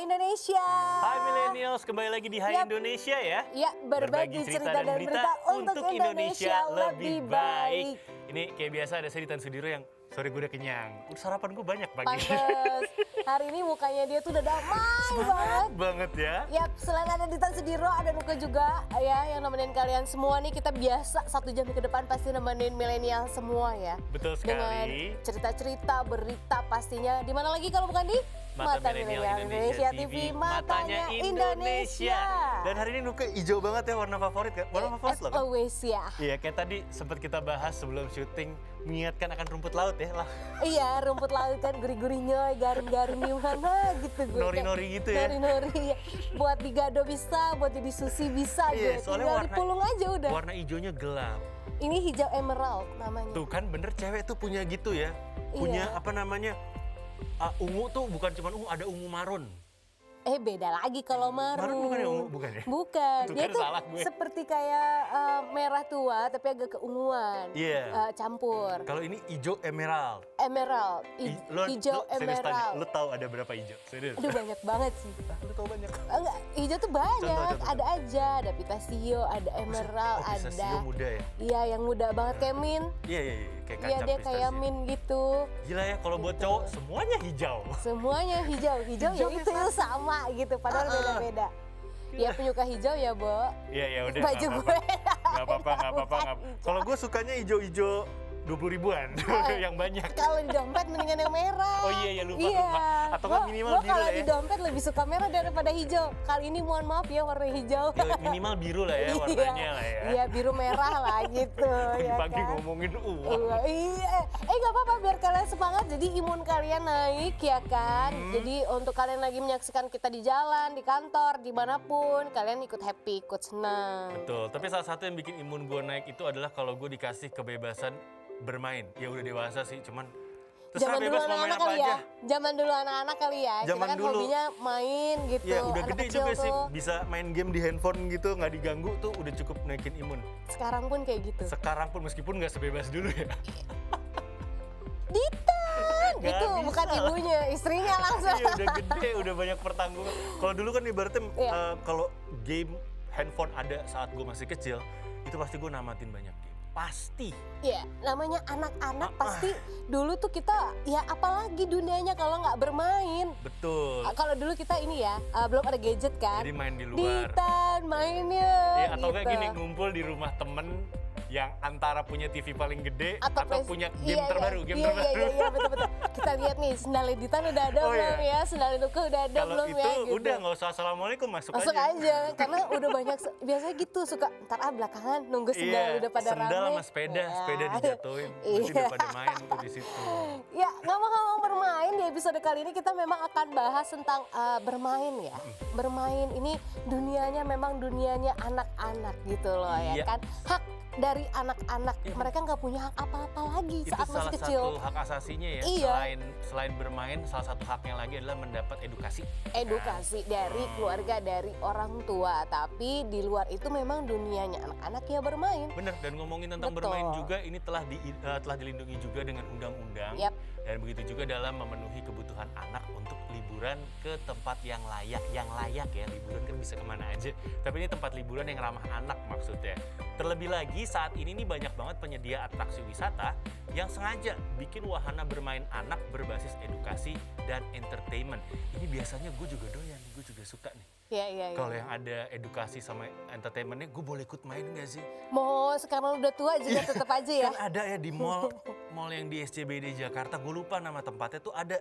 Indonesia. Hai millennials, kembali lagi di Hai Yap. Indonesia ya. Ya, berbagi cerita dan berita untuk Indonesia lebih baik. Ini kayak biasa ada saya Ditan Sudiro yang sore gue udah kenyang. Sarapan gue banyak pagi. Pantes. Hari ini mukanya dia tuh udah damai banget. Banget ya. Yap, selain ada Ditan Sudiro, ada Nuka juga ya yang nemenin kalian semua nih. Kita biasa 1 jam ke depan pasti nemenin milenial semua ya. Betul Dengan sekali. cerita-cerita, berita pastinya. Di mana lagi kalau bukan di Mata Milenial Indonesia TV, matanya Indonesia. Dan hari ini Nuka hijau banget ya, warna favorit kan? Warna favorit loh kan? Always ya. Iya, kayak tadi sempat kita bahas sebelum syuting, mengingatkan akan rumput laut ya lah. Iya, rumput laut kan gurih-gurihnya, garing-garing gimana gitu gue. Nori-nori gitu ya. Nori-nori ya. Buat digado bisa, buat jadi sushi bisa Iya, gue. soalnya Tinggal dipulung aja udah. warna hijaunya gelap. Ini hijau emerald namanya. Tuh kan bener, cewek tuh punya gitu ya. Punya Iya. apa namanya, ungu tuh bukan cuma ungu, ada ungu marun. Beda lagi kalau marun. Marun bukan ya ungu, bukan ya? Bukan. Tuh Dia kan tuh salah gue. seperti kayak merah tua tapi agak keunguan. Iya. Campur. Kalau ini hijau emerald. Emerald. Hijau serius tanya, emerald. lo tahu ada berapa hijau? Serius? Aduh banyak banget sih. Lo tahu banyak. Enggak, hijau tuh banyak. Contoh. Ada aja, ada pitasio, ada emerald, Oh, pistachio ada. muda ya? Iya, yang muda banget kayak mint. Iya, kayak kacang Iya, dia kayak pistachio. mint gitu. Gila ya, kalau buat cowok semuanya hijau. Semuanya hijau. Hijau ya Hijaunya itu yang sama gitu, padahal beda-beda. Ya penyuka hijau ya, Bo. Iya, udah. Baju gue. Nggak apa-apa. Bukan hijau. Kalau gue sukanya hijau-hijau 20 ribuan, yang banyak. Kalau di dompet mendingan yang merah. Oh iya, lupa. Atau nggak minimal gua biru kalau lah di ya. dompet lebih suka merah daripada hijau. Kali ini mohon maaf ya warna hijau. Ya, minimal biru lah ya warnanya lah ya. Iya, biru merah lah gitu. ya Pagi kan? ngomongin Iya, nggak apa-apa biar kalian semangat. Jadi imun kalian naik ya kan. Jadi untuk kalian lagi menyaksikan kita di jalan, di kantor, dimanapun, kalian ikut happy, ikut senang. Betul, tapi salah satu yang bikin imun gue naik itu adalah kalau gue dikasih kebebasan bermain. Ya udah dewasa sih, cuman terserah Zaman dulu bebas mau main anak-anak apa kali aja. ya. Zaman dulu anak-anak kali ya. Zaman Kita kan dulu. hobinya main gitu. Ya udah Anak gede kecil juga sih, tuh. bisa main game di handphone gitu, nggak diganggu tuh udah cukup naikin imun. Sekarang pun kayak gitu. Sekarang pun meskipun nggak sebebas dulu ya. Ditan, Nggak itu bisa bukan lah. ibunya, istrinya langsung. Iya udah gede, udah banyak pertanggungan. Kalau dulu kan ibaratnya Iya. kalau game handphone ada saat gue masih kecil, itu pasti gue namatin banyak game. Pasti. Iya, namanya anak-anak pasti dulu tuh kita ya apalagi dunianya kalau nggak bermain. Betul. Kalau dulu kita ini ya belum ada gadget kan. Jadi main di luar. Ditan main ya. Iya, atau gitu. kayak gini ngumpul di rumah temen yang antara punya TV paling gede atau punya game terbaru, Iya, betul. Kita lihat nih sendal Ditan udah ada Oh, belum iya. ya, sendal Nuka udah ada Kalau belum itu ya gitu. udah nggak usah assalamualaikum, masuk aja karena udah banyak biasanya gitu suka ntar belakangan nunggu sendal udah pada rame. sendal sama sepeda, Ya. sepeda dijatuhin, Iya. berarti udah pada main tuh di situ. Ya, ngomong-ngomong bermain, di episode kali ini kita memang akan bahas tentang bermain ya. Bermain ini dunianya memang dunianya anak-anak gitu loh ya Iya. kan. Hak dari anak-anak, mereka nggak punya hak apa-apa lagi Itu saat masih salah kecil. satu hak asasinya ya. Iya. Selain bermain, salah satu haknya lagi adalah mendapat edukasi. Edukasi dari keluarga, dari orang tua. Tapi di luar itu memang dunianya anak-anak ya bermain. Bener, dan ngomongin tentang Betul. bermain juga, ini telah dilindungi juga dengan undang-undang. Yap. Dan begitu juga dalam memenuhi kebutuhan anak untuk liburan ke tempat yang layak. Yang layak ya, liburan kan bisa kemana aja. Tapi ini tempat liburan yang ramah anak maksudnya. Terlebih lagi saat ini nih banyak banget penyedia atraksi wisata yang sengaja bikin wahana bermain anak berbasis edukasi dan entertainment. Ini biasanya gue juga doyan, gue juga suka nih. Iya. Kalau yang ada edukasi sama entertainmentnya, gue boleh ikut main gak sih? Mau sekarang udah tua juga tetap aja ya. Kan ada ya di mall yang di SCBD Jakarta, gue lupa nama tempatnya tuh ada.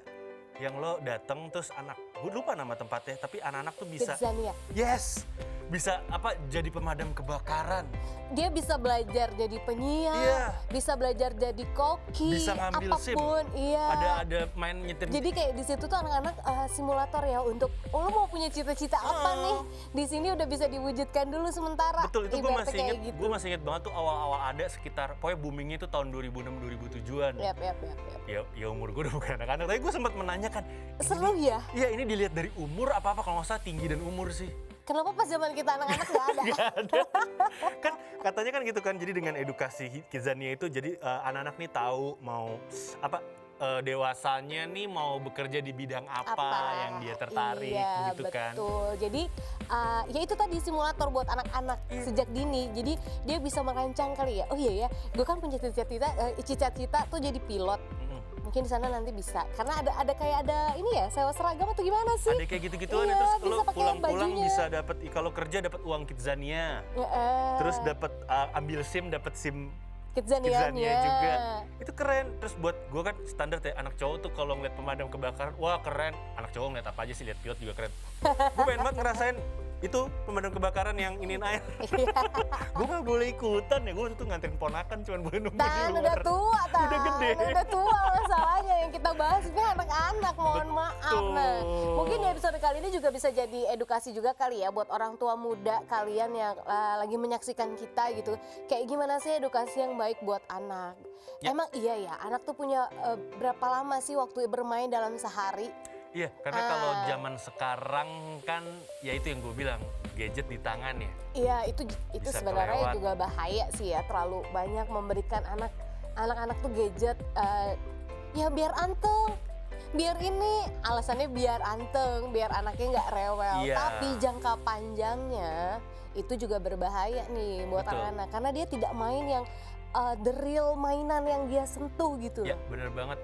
Yang lo dateng terus gue lupa nama tempatnya, tapi anak-anak tuh bisa. Kidzania. Yes, bisa jadi pemadam kebakaran. Dia bisa belajar jadi penyiar, Iya. bisa belajar jadi koki, Bisa ngambil SIM. apapun. Iya. Ada main nyetir. Jadi kayak di situ tuh anak-anak simulator ya untuk lo mau punya cita-cita apa nih? Di sini udah bisa diwujudkan dulu sementara. Betul, itu gue Ibaratnya masih kayak inget. gitu. Gue masih inget banget tuh awal-awal ada sekitar, pokoknya boomingnya itu tahun 2006-2007an. Yap. Ya umur gue udah bukan anak-anak, tapi gue sempat menanyakan. Seru ya? Iya, ini dilihat dari umur apa kalau nggak salah tinggi dan umur sih. Kenapa pas zaman kita anak-anak nggak ada? Nggak ada. Kan katanya kan gitu kan, jadi dengan edukasi Kidzania itu jadi anak-anak nih tahu mau apa dewasanya nih mau bekerja di bidang apa yang dia tertarik iya, gitu kan. betul. Jadi ya itu tadi simulator buat anak-anak sejak dini. Jadi dia bisa merancang kali ya. Oh iya ya, gue kan punya cita-cita tuh jadi pilot. Mungkin di sana nanti bisa. Karena ada kayak ada ini ya, sewa seragam atau gimana sih? Ada kayak gitu-gituan Iya, terus bisa lo pakai pulang-pulang bajunya. bisa dapat kalau kerja dapat uang Kidzania. Terus dapat ambil SIM dapat SIM Kidzania Kidzania juga. Itu keren. Terus buat gue kan standar ya anak cowok tuh kalau ngeliat pemadam kebakaran, wah keren. Anak cowok ngeliat apa aja sih, lihat pilot juga keren. Gue pengen banget ngerasain itu pemadam kebakaran yang iniin air. Gue gak boleh ikutan ya, gue tuh nganterin ponakan cuman boleh nunggu di Tan, luar. udah tua, Tan. Udah gede. Udah tua masalahnya. Yang kita bahas ini anak-anak, mohon maaf. Nah, mungkin di episode kali ini juga bisa jadi edukasi juga kali ya buat orang tua muda kalian yang lagi menyaksikan kita gitu. Kayak gimana sih edukasi yang baik buat anak? Ya. Emang iya ya, anak tuh punya berapa lama sih waktu bermain dalam sehari? Iya, karena kalau zaman sekarang kan ya itu yang gue bilang, gadget di tangan ya. Iya, itu Bisa sebenarnya kelewat. juga bahaya sih ya, terlalu banyak memberikan anak-anak tuh gadget ya biar anteng. Biar ini alasannya biar anteng, biar anaknya nggak rewel. Iya. Tapi jangka panjangnya itu juga berbahaya nih buat Betul. anak-anak karena dia tidak main yang the real mainan yang dia sentuh gitu Ya loh. bener banget.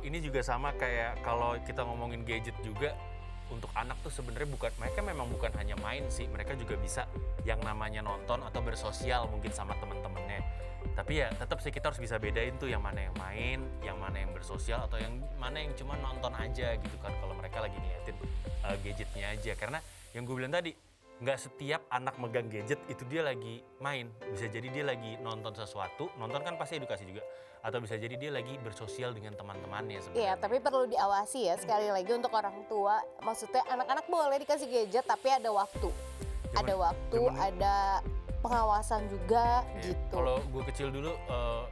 Ini juga sama kayak kalau kita ngomongin gadget juga untuk anak tuh sebenarnya mereka memang bukan hanya main sih, mereka juga bisa yang namanya nonton atau bersosial mungkin sama temen-temennya. Tapi ya tetap sih kita harus bisa bedain tuh yang mana yang main, yang mana yang bersosial atau yang mana yang cuma nonton aja gitu kan kalau mereka lagi niatin gadgetnya aja. Karena yang gue bilang tadi, nggak setiap anak megang gadget itu dia lagi main. Bisa jadi dia lagi nonton sesuatu, nonton kan pasti edukasi juga. Atau bisa jadi dia lagi bersosial dengan teman-temannya sebenarnya. Iya, tapi perlu diawasi ya sekali lagi untuk orang tua. Maksudnya anak-anak boleh dikasih gadget tapi ada waktu. Ada waktu, ada pengawasan juga Iya. gitu. Kalau gue kecil dulu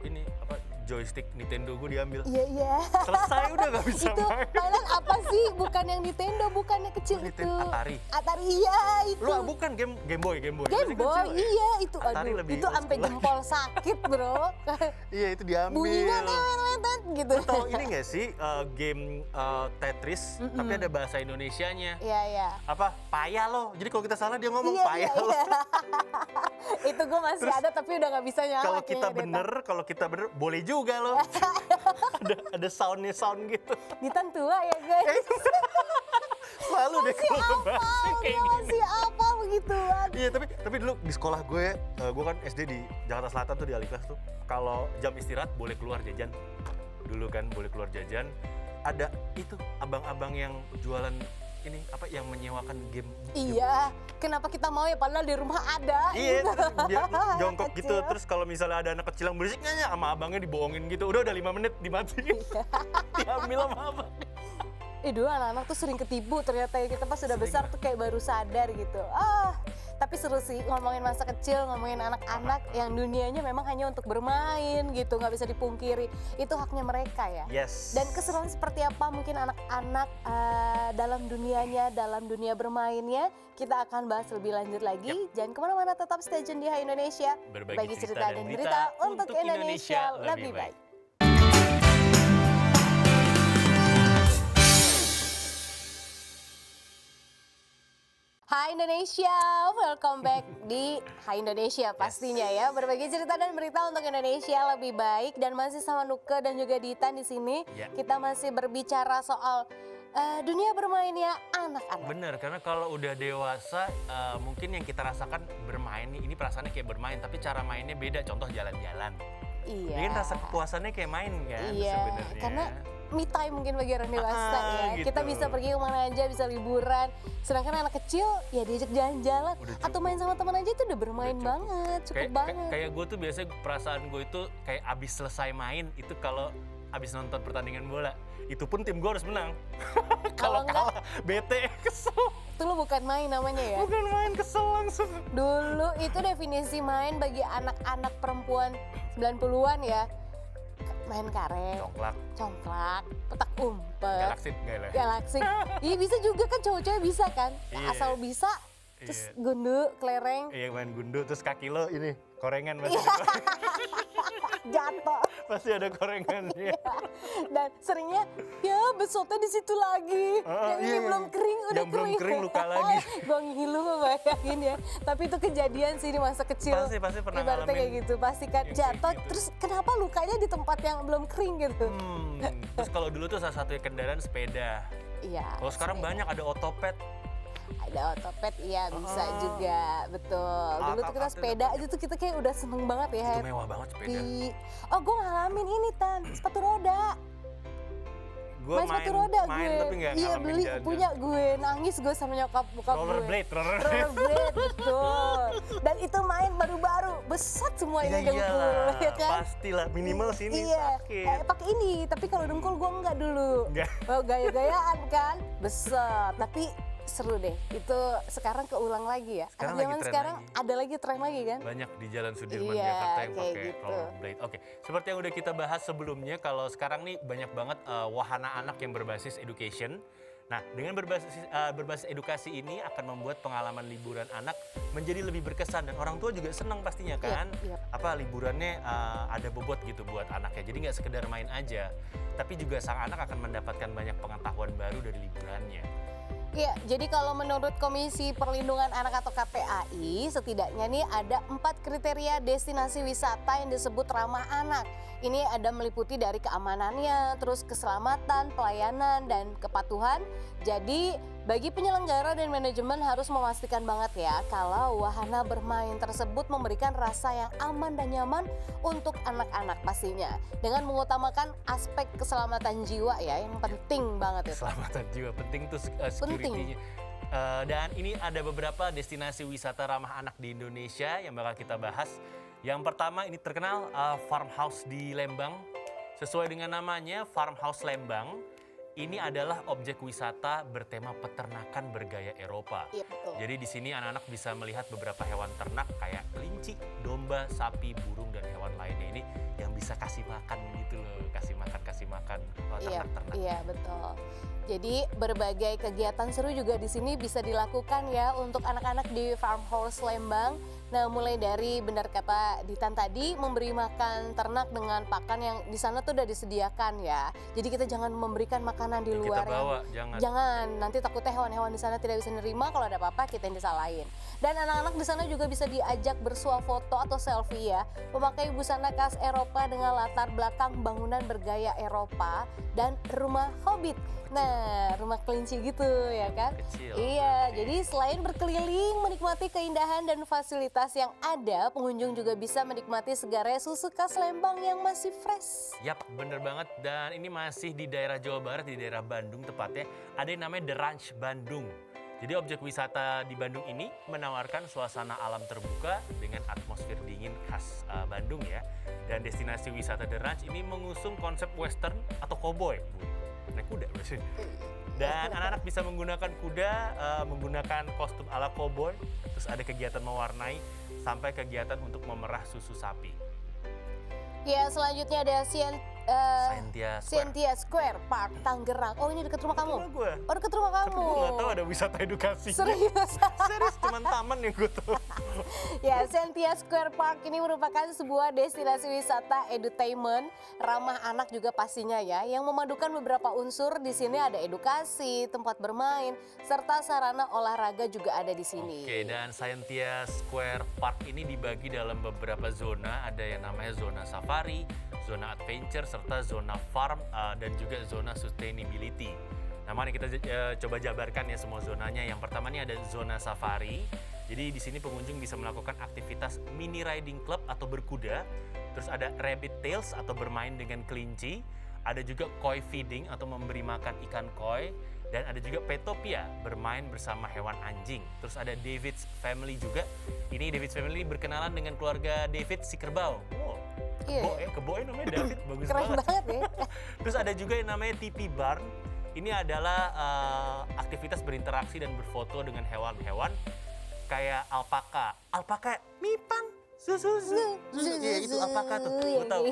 ini apa joystick Nintendo gue diambil. Iya, iya. Selesai udah nggak bisa Itu main. mainan apa sih? Bukan yang Nintendo, bukan yang kecil itu. Nintendo Atari. Atari, iya itu. Lu bukan Game Boy. Game Masih Boy, kecil, ya? iya itu. Atari Aduh, lebih itu old sampai school jempol sakit bro. Iya itu diambil. Bunyinya tetet gitu. Lu tahu ini nggak sih game Tetris tapi ada bahasa Indonesianya. Iya, iya. Apa? Payah lo. Jadi kalau kita salah dia ngomong Iya, payah iya, lo. iya. Itu gue masih Terus, ada tapi udah nggak bisa nyala. Kalau kita kayaknya, bener boleh juga lo. ada sound gitu. Ditan tua ya guys. Selalu deh kalau ngebahasnya kayak Dia gini. masih apa begituan. Iya tapi dulu di sekolah gue kan SD di Jakarta Selatan tuh di Aliklas tuh. Kalau jam istirahat boleh keluar jajan. Dulu kan boleh keluar jajan. Ada itu abang-abang yang jualan ini apa yang menyewakan game. Iya, kenapa kita mau ya padahal di rumah ada. Iya, gitu. terus dia jongkok gitu. Kecil. Terus kalau misalnya ada anak kecil yang berisik nyanyi sama abangnya dibohongin gitu. Udah 5 menit dimatiin. Iya. Diambil sama abang. Dulu anak-anak tuh sering ketipu ternyata ya, kita pas sudah Sering besar lah. tuh kayak baru sadar gitu. Tapi seru sih ngomongin masa kecil, ngomongin anak-anak yang dunianya memang hanya untuk bermain gitu, nggak bisa dipungkiri. Itu haknya mereka ya. Yes. Dan keseruan seperti apa mungkin anak-anak dalam dunianya, dalam dunia bermainnya, kita akan bahas lebih lanjut lagi. Jangan kemana-mana, tetap stay tune di Hai Indonesia. Berbagi cerita dan berita berita untuk Indonesia lebih baik. Hai Indonesia, welcome back di Hai Indonesia pastinya ya. Berbagi cerita dan berita untuk Indonesia lebih baik, dan masih sama Nuke dan juga Ditan di sini. Ya. Kita masih berbicara soal dunia bermainnya anak-anak. Bener, karena kalau udah dewasa mungkin yang kita rasakan bermain nih, ini perasaannya kayak bermain, tapi cara mainnya beda. Contoh jalan-jalan. Iya. Ini kan rasa kepuasannya kayak main kan Iya, sebenarnya. karena me time mungkin bagi orang dewasa ya. gitu. Kita bisa pergi kemana aja, bisa liburan. Sedangkan anak kecil ya diajak jalan-jalan Udah atau main sama teman aja itu udah bermain cukup. banget, cukup banget. Kayak gue tuh biasanya perasaan gue itu kayak abis selesai main itu kalau abis nonton pertandingan bola. Itu pun tim gue harus menang. Kalau enggak, kalah bete kesel. itu lu bukan main namanya ya. Bukan main, kesel langsung. Dulu itu definisi main bagi anak-anak perempuan 90-an ya. Main karet, congklak, petak umpet, Galaksi enggak lah. galaksi. Iya bisa juga kan, cowok-cowok bisa kan. Iya. Asal bisa, terus Iya. gundu, kelereng, Iya main gundu terus kaki lo ini korengan masih jatuh. Pasti ada gorengannya. Dan seringnya ya besoknya di situ lagi. Yang ini belum kering udah yang belum kering. kering luka lagi. Gue ngilu bayangin ya. Tapi itu kejadian sih di masa kecil. Pasti pernah Ibaratnya ngalamin kayak gitu. Pasti kan yang kayak jatuh. gitu. Terus kenapa lukanya di tempat yang belum kering gitu? Terus kalau dulu tuh salah satu kendaraan sepeda. Iya. Kalau sekarang sepeda. banyak ada otopet. Ada otopet, iya bisa juga, betul. Dulu tuh kita sepeda aja tuh kita kayak udah seneng banget ya. Itu mewah banget sepeda. Oh, gue ngalamin ini Tan, sepatu roda. Gue Main sepatu roda main gue. tapi nggak Iya ngalamin beli, jalan. punya gue. Nangis gue sama nyokap bokap gue. Rollerblade. Rollerblade, betul. Dan itu main baru-baru, besar semua ini dengkul, iyalah, ya kan? pastilah minimal sini Iya, sakit. pakai ini, tapi kalau dengkul gue enggak dulu. Enggak. Oh, gaya-gayaan kan, besar. Tapi seru deh, itu sekarang keulang lagi ya. Sekarang Anak lagi zaman tren sekarang lagi. ada lagi tren lagi kan? Banyak di Jalan Sudirman Iya, Jakarta yang kayak pakai gitu. rollerblade. Oke, seperti yang udah kita bahas sebelumnya, kalau sekarang nih banyak banget wahana anak yang berbasis education. Nah, dengan berbasis edukasi ini akan membuat pengalaman liburan anak menjadi lebih berkesan dan orang tua juga senang pastinya kan. Iya. Apa liburannya ada bobot gitu buat anaknya. Jadi nggak sekedar main aja, tapi juga sang anak akan mendapatkan banyak pengetahuan baru dari liburannya. Iya, jadi kalau menurut Komisi Perlindungan Anak atau KPAI, setidaknya nih ada 4 kriteria destinasi wisata yang disebut ramah anak. Ini ada meliputi dari keamanannya, terus keselamatan, pelayanan, dan kepatuhan. Jadi bagi penyelenggara dan manajemen harus memastikan banget ya kalau wahana bermain tersebut memberikan rasa yang aman dan nyaman untuk anak-anak pastinya. Dengan mengutamakan aspek keselamatan jiwa ya, yang penting banget itu. Keselamatan jiwa penting tuh security-nya. Dan ini ada beberapa destinasi wisata ramah anak di Indonesia yang bakal kita bahas. Yang pertama ini terkenal Farmhouse di Lembang. Sesuai dengan namanya Farmhouse Lembang, ini adalah objek wisata bertema peternakan bergaya Eropa. Iya, betul. Jadi di sini anak-anak bisa melihat beberapa hewan ternak kayak kelinci, domba, sapi, burung dan hewan lainnya ini yang bisa kasih makan gitu loh, kasih makan ternak-ternak. Iya, betul. Jadi berbagai kegiatan seru juga di sini bisa dilakukan ya untuk anak-anak di Farmhouse Lembang. Nah, mulai dari benar kata Ditan tadi, memberi makan ternak dengan pakan yang di sana tuh udah disediakan ya. Jadi kita jangan memberikan makanan di luar. Kita bawa, jangan. Nanti takutnya hewan-hewan di sana tidak bisa nerima, kalau ada apa-apa kita yang disalahin. Dan anak-anak di sana juga bisa diajak bersuah foto atau selfie ya, memakai busana khas Eropa dengan latar belakang bangunan bergaya Eropa dan rumah hobbit. Nah, rumah kelinci gitu ya kan? Kecil. Iya, jadi selain berkeliling menikmati keindahan dan fasilitas yang ada, pengunjung juga bisa menikmati segarnya susu khas Lembang yang masih fresh. Yap, bener banget. Dan ini masih di daerah Jawa Barat, di daerah Bandung tepatnya. Ada yang namanya The Ranch Bandung. Jadi objek wisata di Bandung ini menawarkan suasana alam terbuka dengan atmosfer dingin khas Bandung ya. Dan destinasi wisata The Ranch ini mengusung konsep western atau cowboy. Naik kuda berarti. Dan anak-anak bisa menggunakan kuda, menggunakan kostum ala cowboy. Terus ada kegiatan mewarnai sampai kegiatan untuk memerah susu sapi. Ya, selanjutnya ada Scientia Square. Square Park Tangerang. Oh, ini dekat rumah kamu? Rumah gue. Oh, dekat rumah kamu. Gue nggak tahu ada wisata edukasi. Serius? Serius, cuman taman yang gue tahu. Ya, Scientia Square Park ini merupakan sebuah destinasi wisata edutainment ramah anak juga pastinya ya, yang memadukan beberapa unsur. Di sini ada edukasi, tempat bermain, serta sarana olahraga juga ada di sini. Oke, dan Scientia Square Park ini dibagi dalam beberapa zona. Ada yang namanya zona safari, zona adventure, serta zona farm, dan juga zona sustainability. Nah, mari kita coba jabarkan ya semua zonanya. Yang pertama ini ada zona safari. Jadi di sini pengunjung bisa melakukan aktivitas mini riding club atau berkuda. Terus ada rabbit tails atau bermain dengan kelinci. Ada juga koi feeding atau memberi makan ikan koi. Dan ada juga Petopia, bermain bersama hewan anjing. Terus ada David's Family juga. Ini David's Family berkenalan dengan keluarga David si kerbau. Wow, kebo namanya David, bagus Keren banget ya. Terus ada juga yang namanya TP Barn. Ini adalah aktivitas berinteraksi dan berfoto dengan hewan-hewan kayak alpaka. Alpaka, mipan, susu. Iya, itu alpaka tuh, gue tahu.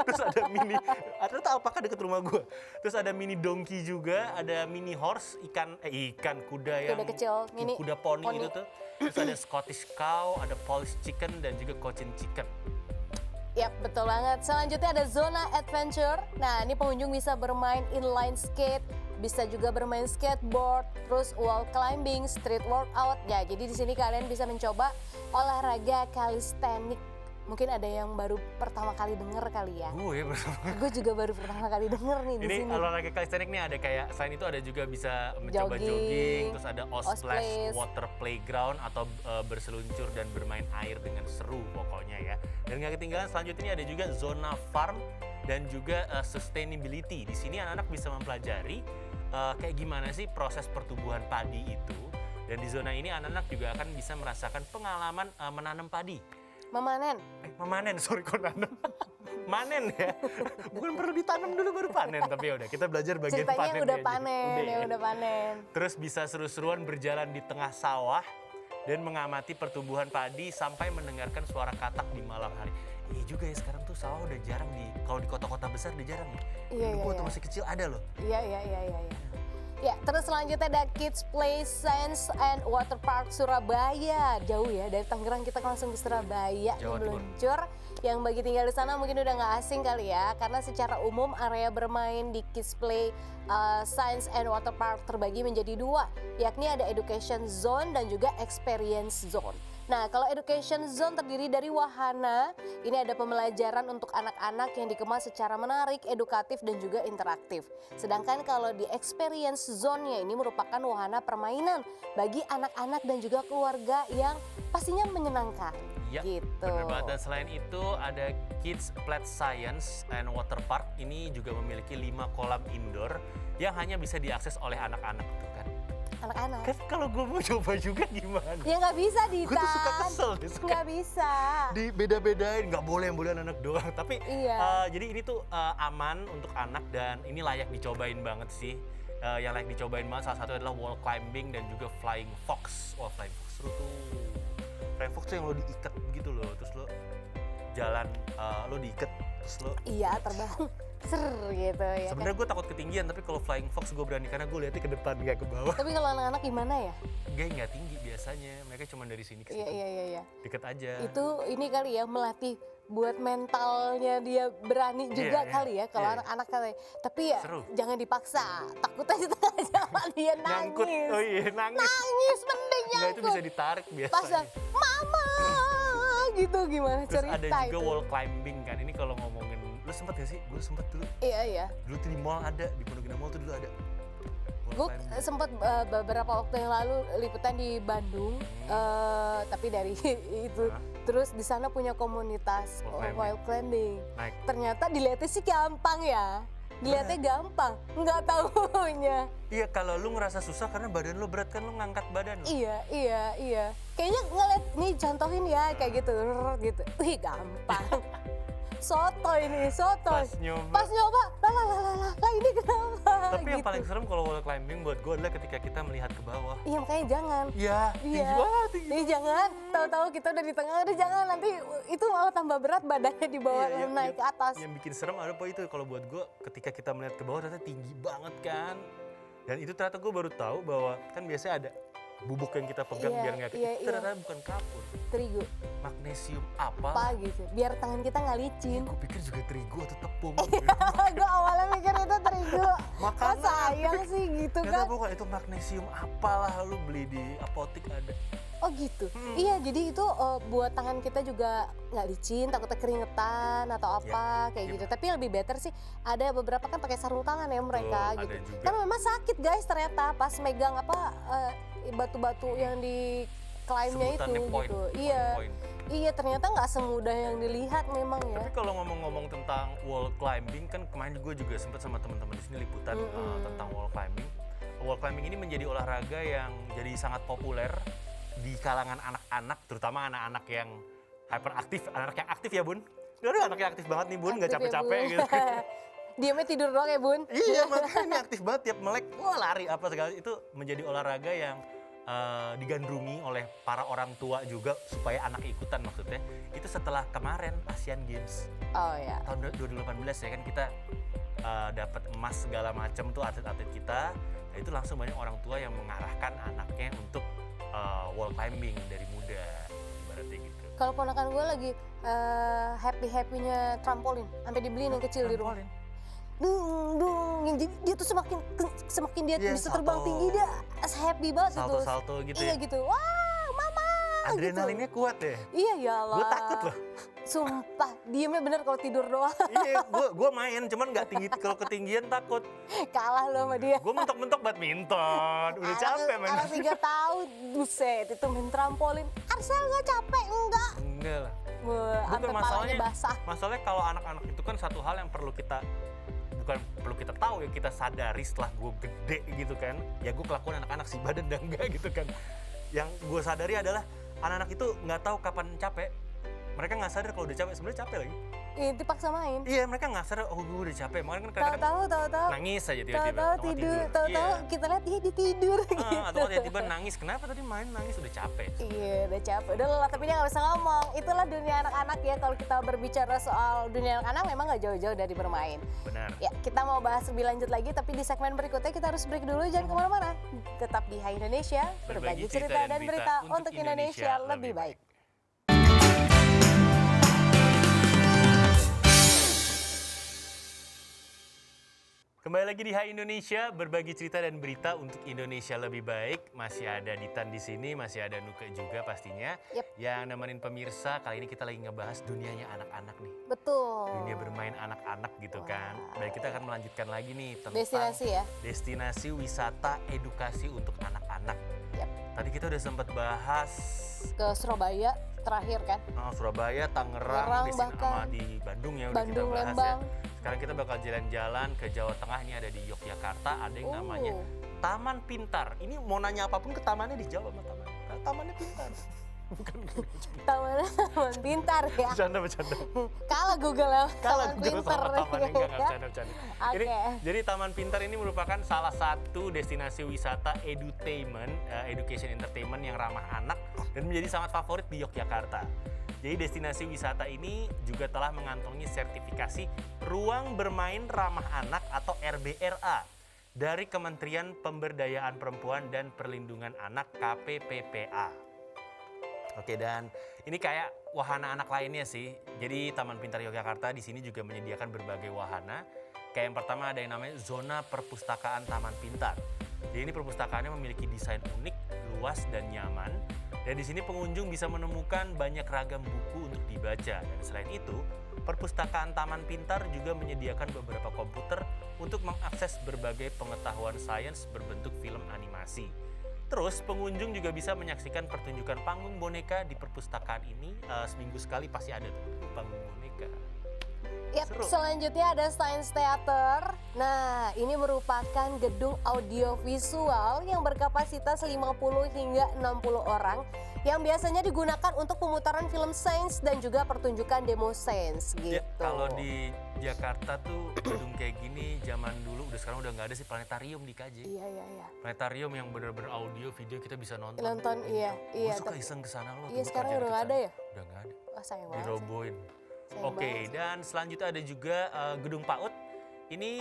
Terus ada mini, ternyata alpaka deket rumah gue. Terus ada mini donkey juga, ada mini horse, ikan kuda yang Kuda kecil, mini kuda poni itu tuh. Terus ada Scottish cow, ada Polish chicken dan juga Cochin chicken. Yap, betul banget. Selanjutnya ada zona adventure. Nah, ini pengunjung bisa bermain inline skate, bisa juga bermain skateboard, terus wall climbing, street workout. Ya, jadi di sini kalian bisa mencoba olahraga calisthenics. Mungkin ada yang baru pertama kali denger kali ya. Gue bersama. Gue juga baru pertama kali denger nih di Ini sini. olahraga calisthenics nih ada kayak, selain itu ada juga bisa mencoba jogging, terus ada Osplash water playground atau berseluncur dan bermain air dengan seru pokoknya ya. Dan nggak ketinggalan selanjutnya ini ada juga zona farm dan juga sustainability. Di sini anak-anak bisa mempelajari kayak gimana sih proses pertumbuhan padi itu. Dan di zona ini anak-anak juga akan bisa merasakan pengalaman menanam padi. Memanen. Sorry kok nanam. Manen ya. Bukan perlu ditanam dulu baru panen, tapi ya udah kita belajar bagian Ceritanya panen. udah panen, ya udah panen. Terus bisa seru-seruan berjalan di tengah sawah dan mengamati pertumbuhan padi sampai mendengarkan suara katak di malam hari. Iya juga ya, sekarang tuh sawah udah jarang kalau di kota-kota besar udah jarang ya. Iya, Dulu waktu masih kecil ada loh. Iya. Ya, terus selanjutnya ada Kids Play Science and Water Park Surabaya. Jauh ya, dari Tangerang kita langsung ke Surabaya, Jawa Timur. meluncur. Yang bagi tinggal di sana mungkin udah nggak asing kali ya, karena secara umum area bermain di Kids Play Science and Water Park terbagi menjadi dua, yakni ada Education Zone dan juga Experience Zone. Nah, kalau Education Zone terdiri dari wahana, ini ada pembelajaran untuk anak-anak yang dikemas secara menarik, edukatif, dan juga interaktif. Sedangkan kalau di Experience Zone-nya ini merupakan wahana permainan bagi anak-anak dan juga keluarga yang pastinya menyenangkan. Ya, gitu. bener banget. Dan selain itu ada Kids Play Science and Water Park. Ini juga memiliki 5 kolam indoor yang hanya bisa diakses oleh anak-anak tuh kan. Anak-anak. Kan kalau gue mau coba juga gimana? Ya nggak bisa, Dita. Gue tuh suka kesel deh, Nggak bisa. Dibeda-bedain, nggak boleh yang boleh anak doang. Tapi Iya. jadi ini tuh aman untuk anak dan ini layak dicobain banget sih. Yang layak dicobain banget salah satu adalah wall climbing dan juga flying fox. Wah, flying fox seru tuh. Flying fox tuh yang lo diikat gitu loh, terus lo jalan, lo diikat, terus lo. Iya, terbang. Ser gitu ya. Sebenarnya gue takut ketinggian, tapi kalau flying fox gue berani karena gue lihatnya ke depan nggak ke bawah. Tapi kalau anak-anak gimana ya? Gak nggak tinggi biasanya, mereka cuma dari sini ke situ. Iya. Deket aja. Itu ini kali ya, melatih buat mentalnya dia berani juga Iya, kali ya kalau iya. anak-anak kali. Tapi ya Seru. jangan dipaksa. Takut aja tengah jalan dia Nyangkut, nangis. oh iya nangis. Nangis mending Nggak, nyangkut. itu bisa ditarik Pas biasanya. mama gitu gimana Terus cerita ada juga itu. wall climbing kan, ini kalau ngomongin, lu sempet gak sih? Gue sempet dulu. Iya. Dulu tuh di mall ada, di Pondok Indah Mall tuh dulu ada. Wall Gue climbing. sempat beberapa waktu yang lalu liputan di Bandung, tapi dari itu. Hah? Terus di sana punya komunitas Wall wall climbing. Naik. Ternyata dilihatnya sih gampang ya. Dilihatnya gampang, nggak tahunya. Iya, kalau lu ngerasa susah karena badan lu berat kan, lu ngangkat badan lu. Iya. Kayaknya ngeliat, nih contohin ya kayak gitu, gitu. Wih gampang. Sotoy nih, sotoy. Pas nyoba. Pas nyoba, lah ini kenapa? Tapi yang gitu. paling serem kalau wall climbing buat gue adalah ketika kita melihat ke bawah. Iya makanya jangan. Iya, tinggi Iya. banget. Tinggi. Nih jangan, tahu-tahu kita udah di tengah, udah jangan, nanti itu malah tambah berat badannya di bawah Iya, naik ke atas. Yang bikin serem ada apa itu kalau buat gue ketika kita melihat ke bawah ternyata tinggi banget kan. Dan itu ternyata gue baru tahu bahwa kan biasanya ada bubuk yang kita pegang Iya, biar nggak iya, itu ternyata bukan kapur, Terigu, magnesium apa? apa gitu, biar tangan kita nggak licin. Gue pikir juga terigu atau tepung. Gue awalnya mikir itu terigu. Makanan. Kok sayang sih gitu Ternyata kan. bukan, itu magnesium apalah, lu beli di apotik ada. Oh gitu. Iya, jadi itu buat tangan kita juga nggak licin, takutnya keringetan atau apa kayak iya. gitu. Tapi lebih better sih ada beberapa kan pakai sarung tangan ya mereka Betul, gitu. ada juga. Kan memang sakit guys ternyata pas megang apa batu-batu yang di climbnya itu Sebutannya point, gitu. point, Iya. point. Iya, ternyata nggak semudah yang dilihat memang ya. Tapi kalau ngomong-ngomong tentang wall climbing kan kemarin gue juga sempat sama teman-teman di sini liputan tentang wall climbing. Wall climbing ini menjadi olahraga yang jadi sangat populer di kalangan anak-anak, terutama anak-anak yang hyperaktif, anak yang aktif ya Bun. Aduh, anak yang aktif banget nih Bun, nggak Aktif ya, capek-capek Bun. gitu. Diamnya tidur doang ya Bun. Iya, makanya ini aktif banget, tiap melek, wah lari apa segala. Itu menjadi olahraga yang digandrungi oleh para orang tua juga supaya anak ikutan maksudnya. Itu setelah kemarin Asian Games Oh ya. tahun 2018 ya kan kita dapat emas segala macam tuh atlet-atlet kita. Nah, itu langsung banyak orang tua yang mengarahkan anaknya untuk wall climbing dari muda ibaratnya gitu. Kalau ponakan gue lagi happy-happynya trampolin, sampai dibeliin yang kecil di rumah. Dung, yang jadi dia tuh semakin dia Iya, bisa terbang tinggi dia happy banget itu. Salto gitu Iya ya. gitu, wah mama Adrenalinnya gitu. kuat ya. Iya ya lah. Gue takut loh. Sumpah, diemnya bener kalau tidur doang. Iya, gue main, cuman nggak tinggi, kalau ketinggian takut. Kalah lo sama dia. Gue mentok-mentok badminton, udah capek main. Anak 3 tahun, buset itu main trampolin. Arsel nggak capek? Enggak. Enggak lah. Sampai palanya basah. Masalahnya kalau anak-anak itu kan satu hal yang perlu kita, bukan perlu kita tahu ya, kita sadari setelah gue gede gitu kan. Ya gue kelakuan anak-anak sih, badan dan enggak gitu kan. Yang gue sadari adalah anak-anak itu nggak tahu kapan capek. Mereka nggak sadar kalau udah capek, sebenarnya capek lagi. Iya, dipaksa main. Iya, mereka nggak sadar, oh gue udah capek. Makanya kan kadang-kadang Tahu-tahu. nangis aja tiba-tiba. Tahu-tahu tidur, tahu-tahu kita lihat dia tidur gitu. Atau tiba-tiba nangis, kenapa tadi main nangis, udah capek. Iya, udah capek. Udah lelah, tapi dia nggak bisa ngomong. Itulah dunia anak-anak ya. Kalau kita berbicara soal dunia anak-anak, memang nggak jauh-jauh dari bermain. Benar. Ya, kita mau bahas lebih lanjut lagi, tapi di segmen berikutnya kita harus break dulu. Jangan kemana-mana. Tetap di Hai Indonesia, berbagi cerita dan berita untuk Indonesia lebih baik. Kembali lagi di Hai Indonesia, berbagi cerita dan berita untuk Indonesia lebih baik. Masih ada Ditan di sini, masih ada Nuke juga pastinya. Yep. Yang nemenin pemirsa, kali ini kita lagi ngebahas dunianya anak-anak nih. Betul. Dunia bermain anak-anak gitu kan. Baik, kita akan melanjutkan lagi nih tentang Destinasi ya. destinasi wisata edukasi untuk anak-anak. Yep. Tadi kita udah sempat bahas Ke Surabaya terakhir kan. Surabaya, Tangerang Tangerang, sama bahkan. di Bandung ya udah kita Bandung, bahas Lembang. ya. Sekarang kita bakal jalan-jalan ke Jawa Tengah, ini ada di Yogyakarta, ada yang namanya Taman Pintar. Ini mau nanya apapun ke tamannya dijawab sama taman. Nah, tamannya pintar. Bukan Taman pintar ya. bercanda. Kalah Google ya. Kalah Taman Google pintar. sama tamannya, enggak bercanda. Oke. Jadi Taman Pintar ini merupakan salah satu destinasi wisata edutainment, education entertainment yang ramah anak dan menjadi sangat favorit di Yogyakarta. Jadi destinasi wisata ini juga telah mengantongi sertifikasi Ruang Bermain Ramah Anak atau RBRA dari Kementerian Pemberdayaan Perempuan dan Perlindungan Anak KPPPA. Oke, dan ini kayak wahana anak lainnya sih. Jadi Taman Pintar Yogyakarta di sini juga menyediakan berbagai wahana. Kayak yang pertama ada yang namanya zona perpustakaan Taman Pintar. Jadi ini perpustakaannya memiliki desain unik, luas dan nyaman. Dan di sini pengunjung bisa menemukan banyak ragam buku untuk dibaca. Dan selain itu, perpustakaan Taman Pintar juga menyediakan beberapa komputer untuk mengakses berbagai pengetahuan sains berbentuk film animasi. Terus pengunjung juga bisa menyaksikan pertunjukan panggung boneka di perpustakaan ini. Seminggu sekali pasti ada tuh panggung boneka. Yap, Seru. selanjutnya ada Science Theater. Nah, ini merupakan gedung audiovisual yang berkapasitas 50 hingga 60 orang yang biasanya digunakan untuk pemutaran film sains dan juga pertunjukan demo sains gitu. Ya, kalau di Jakarta tuh gedung kayak gini zaman dulu sekarang udah nggak ada sih, planetarium di KJ. Iya. Planetarium yang bener-bener audio video kita bisa nonton. Nonton, iya. Gue suka tapi- iseng kesana loh. Iya, sekarang udah nggak ada ya? Udah nggak ada. Wah, sayang banget. Dirobohin. Sayang Oke, banget. dan selanjutnya ada juga Gedung PAUD. Ini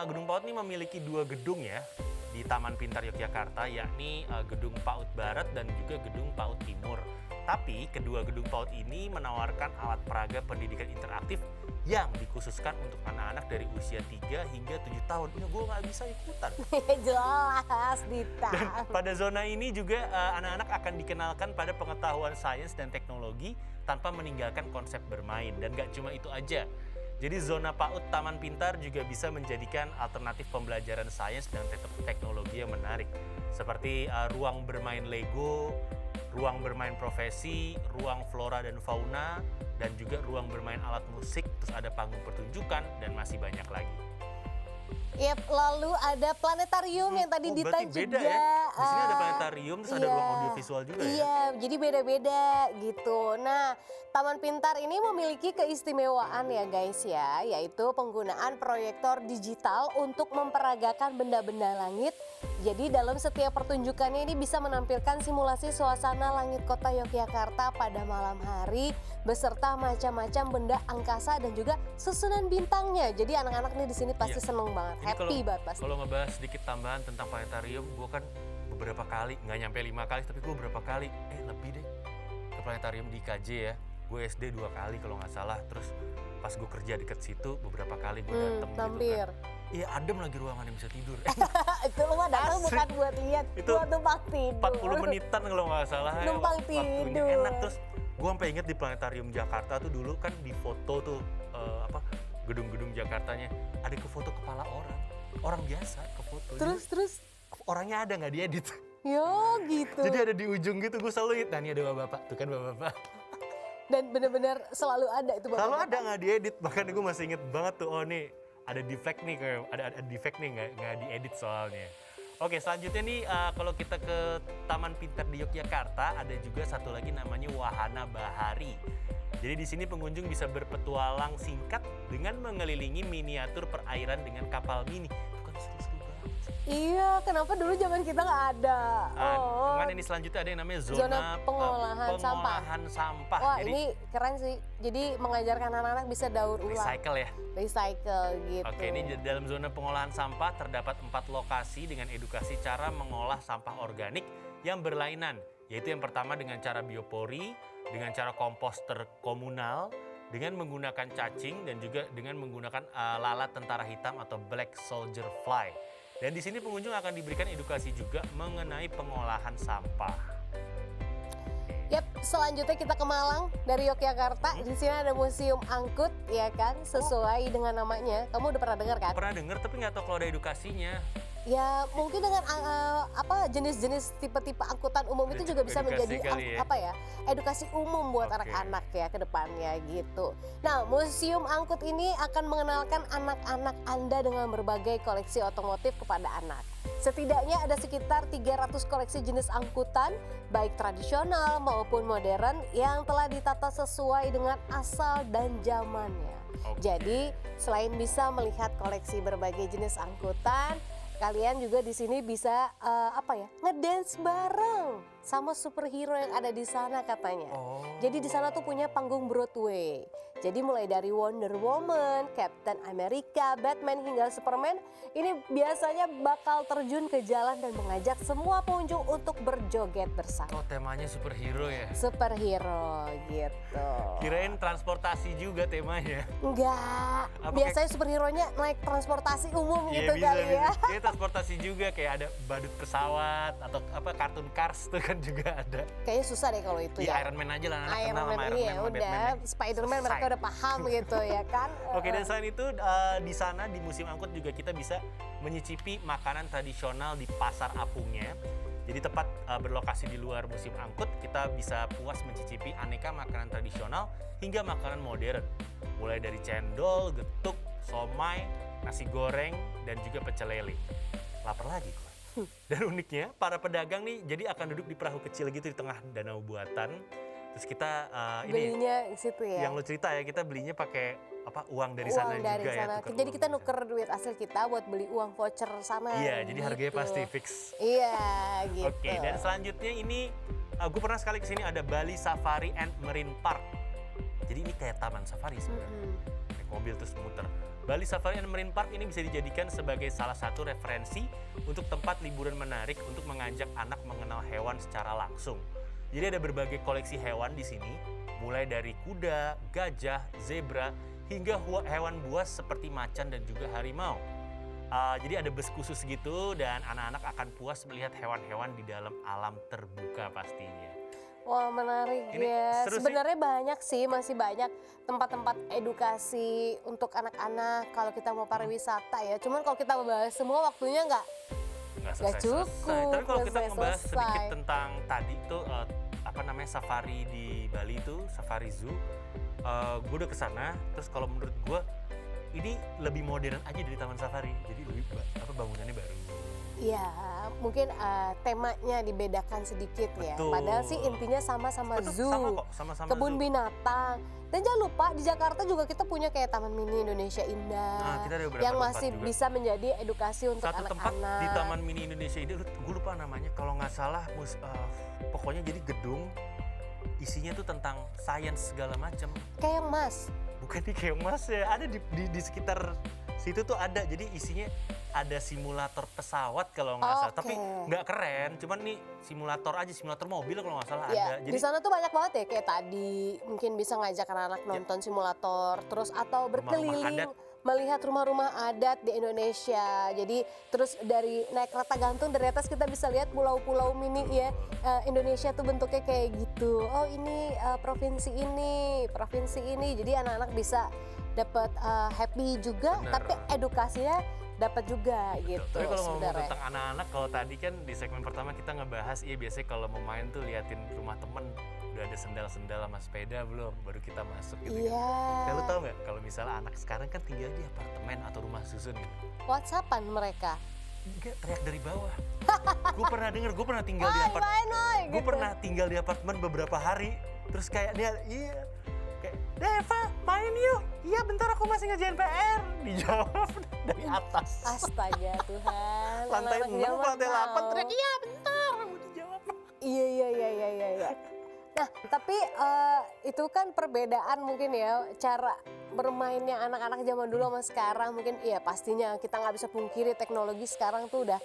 Gedung PAUD ini memiliki 2 gedung ya di Taman Pintar Yogyakarta, yakni Gedung PAUD Barat dan juga Gedung PAUD Timur. Tapi kedua gedung PAUD ini menawarkan alat peraga pendidikan interaktif yang dikhususkan untuk anak-anak dari usia 3 hingga 7 tahun. Ya, gue nggak bisa ikutan. Jelas, Dita. Dan pada zona ini juga anak-anak akan dikenalkan pada pengetahuan sains dan teknologi tanpa meninggalkan konsep bermain. Dan gak cuma itu aja. Jadi zona PAUD Taman Pintar juga bisa menjadikan alternatif pembelajaran sains dan teknologi yang menarik. Seperti ruang bermain Lego, ruang bermain profesi, ruang flora dan fauna, dan juga ruang bermain alat musik, terus ada panggung pertunjukan, dan masih banyak lagi. Yap, lalu ada planetarium yang tadi Dita Berarti juga. beda ya? Di sini ada planetarium, terus ada iya. ruang audiovisual juga ya? Iya, jadi beda-beda gitu. Nah, Taman Pintar ini memiliki keistimewaan ya guys ya, yaitu penggunaan proyektor digital untuk memperagakan benda-benda langit. Jadi dalam setiap pertunjukannya ini bisa menampilkan simulasi suasana langit kota Yogyakarta pada malam hari beserta macam-macam benda angkasa dan juga susunan bintangnya. Jadi anak-anak nih di sini pasti Iya. seneng banget, Ini happy banget pasti. Kalau ngebahas sedikit tambahan tentang planetarium, gue kan beberapa kali, nggak nyampe 5 kali, tapi gue beberapa kali, lebih deh, ke planetarium di IKJ ya. Gue SD 2 kali kalau nggak salah. Terus pas gue kerja deket situ beberapa kali gue dateng gitu Mampir. kan. Iya adem lagi ruangan yang bisa tidur. Itu lu mah datang Asli. bukan buat lihat, Itu buat numpang tidur. 40 menitan kalau nggak salah. ya, Numpang waktunya tidur. enak. Terus gue sampai inget di planetarium Jakarta tuh dulu kan di foto tuh gedung-gedung Jakartanya ada ke foto kepala orang biasa ke foto. Terus, Orangnya ada nggak diedit. yo gitu. Jadi ada di ujung gitu, gue selalu lihat, nah ini ada bapak-bapak, tuh kan bapak-bapak. Dan benar-benar selalu ada itu Bapak. Selalu ada nggak diedit, bahkan gue masih inget banget tuh, oh nih ada defect nih, kayak ada defect nih nggak diedit soalnya. Oke selanjutnya nih kalau kita ke Taman Pintar di Yogyakarta, ada juga satu lagi namanya Wahana Bahari. Jadi di sini pengunjung bisa berpetualang singkat dengan mengelilingi miniatur perairan dengan kapal mini. Itu kan seru-seru banget. Iya, kenapa dulu zaman kita nggak ada? Cuman ini selanjutnya ada yang namanya Zona zona pengolahan sampah. sampah. Wah Jadi ini keren sih. Jadi mengajarkan anak-anak bisa daur ulang. recycle ya. Recycle gitu. Oke, ini dalam zona pengolahan sampah terdapat 4 lokasi dengan edukasi cara mengolah sampah organik yang berlainan. Yaitu yang pertama dengan cara biopori, dengan cara komposter komunal, dengan menggunakan cacing dan juga dengan menggunakan lalat tentara hitam atau black soldier fly. Dan di sini pengunjung akan diberikan edukasi juga mengenai pengolahan sampah. Yap, selanjutnya kita ke Malang dari Yogyakarta. Di sini ada Museum Angkut, ya kan? Sesuai dengan namanya. Kamu udah pernah dengar kan? Pernah dengar tapi nggak tahu kalau ada edukasinya. Ya mungkin dengan jenis-jenis tipe-tipe angkutan umum itu juga bisa Edukasi menjadi kali ya. edukasi umum buat Oke. anak-anak ya ke depannya gitu. Nah, Museum Angkut ini akan mengenalkan anak-anak Anda dengan berbagai koleksi otomotif kepada anak. Setidaknya ada sekitar 300 koleksi jenis angkutan baik tradisional maupun modern yang telah ditata sesuai dengan asal dan zamannya. Oke. Jadi, selain bisa melihat koleksi berbagai jenis angkutan, kalian juga di sini bisa ngedance bareng sama superhero yang ada di sana katanya. Oh. Jadi di sana tuh punya panggung Broadway. Jadi mulai dari Wonder Woman, Captain America, Batman hingga Superman, ini biasanya bakal terjun ke jalan dan mengajak semua pengunjung untuk berjoget bersama. Oh, temanya superhero ya. Superhero gitu. Kirain transportasi juga temanya. Enggak, Apa biasanya superhero-nya naik transportasi umum Iya, gitu kali ya. Kayak transportasi juga kayak ada badut pesawat atau kartun Cars tuh kan juga ada. Kayaknya susah deh kalau itu Iya ya. Iron Man aja lah, anak Iron kenal Man, sama Iron iya Man sama udah. Batman. ya. Spider-Man mereka Selesai. udah paham gitu ya kan. Oke, dan selain itu di sana di Museum Angkut juga kita bisa menyicipi makanan tradisional di Pasar Apungnya. Jadi tepat berlokasi di luar Museum Angkut, kita bisa puas mencicipi aneka makanan tradisional hingga makanan modern. Mulai dari cendol, getuk, somai, nasi goreng, dan juga pecel lele. Lapar lagi gue. Dan uniknya, para pedagang nih jadi akan duduk di perahu kecil gitu di tengah danau buatan. Terus kita Belinya di situ ya. yang lu cerita ya, kita belinya pakai uang dari Uang sana dari juga sana. ya. tukar Jadi uang kita dari nuker duit asli kita buat beli uang voucher sana. sana. Iya, jadi harganya gitu. pasti fix. Iya, gitu. Oke, dan selanjutnya ini gue pernah sekali kesini ada Bali Safari and Marine Park. Jadi ini kayak taman safari sebenarnya. Naik mobil terus muter. Bali Safari and Marine Park ini bisa dijadikan sebagai salah satu referensi untuk tempat liburan menarik untuk mengajak anak mengenal hewan secara langsung. Jadi ada berbagai koleksi hewan di sini, mulai dari kuda, gajah, zebra, hingga hewan buas seperti macan dan juga harimau. Jadi ada bus khusus gitu dan anak-anak akan puas melihat hewan-hewan di dalam alam terbuka pastinya. Wah, menarik Ini ya. seru sih. Sebenarnya banyak sih, masih banyak tempat-tempat edukasi untuk anak-anak kalau kita mau pariwisata ya. Cuman kalau kita bahas semua waktunya nggak Nggak Nggak selesai-selesai. cukup, Tapi kalau nggak kita ngebahas sedikit selesai. tentang tadi tuh safari di Bali itu, Safari Zoo. Gue udah kesana, terus kalau menurut gue ini lebih modern aja dari Taman Safari. Jadi lebih bangunannya baru. Ya, mungkin temanya dibedakan sedikit ya. Betul. Padahal sih intinya sama-sama Betul, zoo, sama kok, sama-sama kebun zoo. binatang. Dan jangan lupa di Jakarta juga kita punya kayak Taman Mini Indonesia Nah, Indah kita ada beberapa yang tempat masih juga. bisa menjadi edukasi untuk Satu tempat anak-anak. di Taman Mini Indonesia ini, gue lupa namanya. Kalau nggak salah, pokoknya jadi gedung isinya tuh tentang sains segala macam. Kayak Mas. Bukan di Kemas ya, ada di sekitar situ tuh ada, jadi isinya ada simulator pesawat kalau nggak salah, tapi nggak keren, cuman nih simulator aja, simulator mobil kalau nggak salah Ya, ada. di sana tuh banyak banget ya, kayak tadi mungkin bisa ngajak anak-anak nonton simulator, terus atau berkeliling melihat rumah-rumah adat di Indonesia. Jadi terus dari naik kereta gantung dari atas kita bisa lihat pulau-pulau mini ya. Indonesia tuh bentuknya kayak gitu. Oh ini provinsi ini. Jadi anak-anak bisa dapat happy juga, tapi edukasinya dapat juga gitu. Tapi kalau ngomong sebenarnya. tentang anak-anak, kalau tadi kan di segmen pertama kita ngebahas, biasanya kalau mau main tuh liatin rumah temen, udah ada sendal-sendal sama sepeda belum, baru kita masuk gitu. Iya. Kan. Lu tau nggak kalau misalnya anak sekarang kan tinggal di apartemen atau rumah susun gitu. WhatsAppan mereka. Enggak, teriak dari bawah. Gue pernah denger, gue pernah tinggal di apartemen. Gue gitu. pernah tinggal di apartemen beberapa hari, terus kayak dia, kayak Deva main yuk. Iya bentar aku masih ngerjain PR. Dijawab dari atas. Astaga Tuhan. Lantai 6, lantai 8 teriak, iya bentar. Dijawab. Iya. Nah tapi itu kan perbedaan mungkin ya cara bermainnya anak-anak zaman dulu sama sekarang. Mungkin iya pastinya kita nggak bisa pungkiri teknologi sekarang tuh udah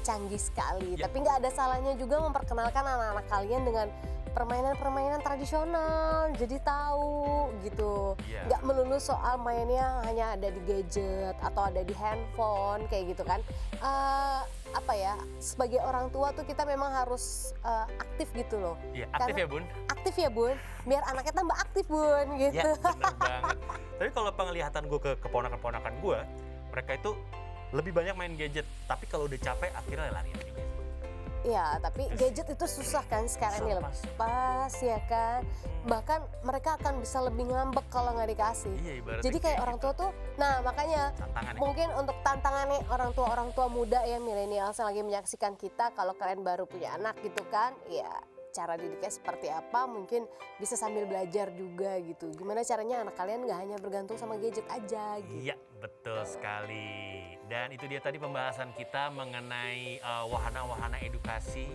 canggih sekali. Ya. Tapi nggak ada salahnya juga memperkenalkan anak-anak kalian dengan permainan-permainan tradisional, jadi tahu gitu. Iya. Nggak melulu soal mainnya hanya ada di gadget atau ada di handphone kayak gitu kan. Apa ya, sebagai orang tua tuh kita memang harus aktif gitu loh. Iya, aktif ya Bun? Aktif ya Bun, biar anaknya tambah aktif Bun gitu. Ya bener banget. Tapi kalau penglihatan gue ke keponakan-keponakan gue, mereka itu lebih banyak main gadget. Tapi kalau udah capek akhirnya larian juga. Iya, tapi gadget itu susah kan sekarang ini lepas ya kan. Bahkan mereka akan bisa lebih ngambek kalau nggak dikasih. Iya, ibaratnya jadi kayak orang tua tuh, nah makanya tantangannya. mungkin untuk tantangannya orang tua muda ya milenial yang lagi menyaksikan kita, kalau kalian baru punya anak gitu kan, ya cara didiknya seperti apa mungkin bisa sambil belajar juga gitu. Gimana caranya anak kalian nggak hanya bergantung sama gadget aja gitu. Iya, betul sekali. Dan itu dia tadi pembahasan kita mengenai wahana-wahana edukasi,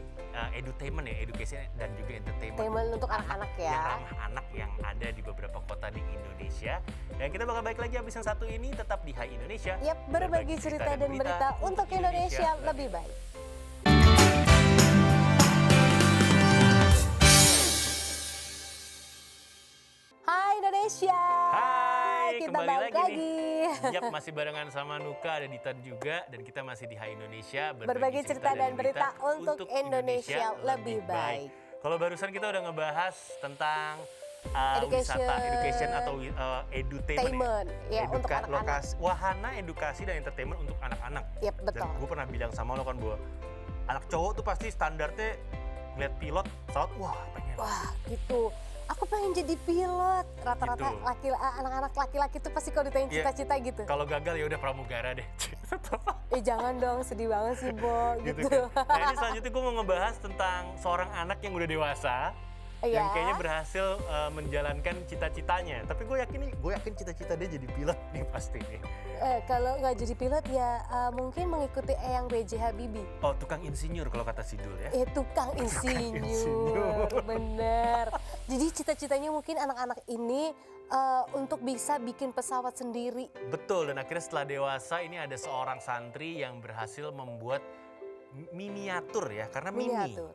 edutainment ya, education dan juga entertainment Untuk anak-anak ya. Yang ramah anak yang ada di beberapa kota di Indonesia. Dan kita bakal balik lagi habis yang satu ini tetap di Hai Indonesia. Yap, berbagi cerita dan berita untuk Indonesia lebih baik. Hai Indonesia. Hai, kita kembali balik lagi. Yap, masih barengan sama Nuka, ada Dita juga, dan kita masih di Hai Indonesia. Berbagi cerita dan berita untuk Indonesia lebih baik. Kalau barusan kita udah ngebahas tentang Education atau edutainment ya, untuk anak-anak. Wahana edukasi dan entertainment untuk anak-anak. Yap, betul. Dan gue pernah bilang sama lo kan bahwa anak cowok tuh pasti standarnya ngeliat pilot pesawat, wah pengen. Wah gitu. Aku pengen jadi pilot. Rata-rata Gitu. anak-anak laki-laki tuh pasti kalau ditanya cita-cita gitu. Kalau gagal ya udah pramugara deh. Jangan dong, sedih banget sih Bo gitu. Kan? Nah ini selanjutnya gue mau ngebahas tentang seorang anak yang udah dewasa. Yang kayaknya berhasil menjalankan cita-citanya. Tapi gue yakin cita-cita dia jadi pilot nih pasti nih. Kalau nggak jadi pilot ya mungkin mengikuti Eyang B.J. Habibie. Oh, tukang insinyur kalau kata Sidul ya. Tukang insinyur, bener. Jadi cita-citanya mungkin anak-anak ini untuk bisa bikin pesawat sendiri. Betul, dan akhirnya setelah dewasa ini ada seorang santri yang berhasil membuat miniatur ya, karena Miniatur,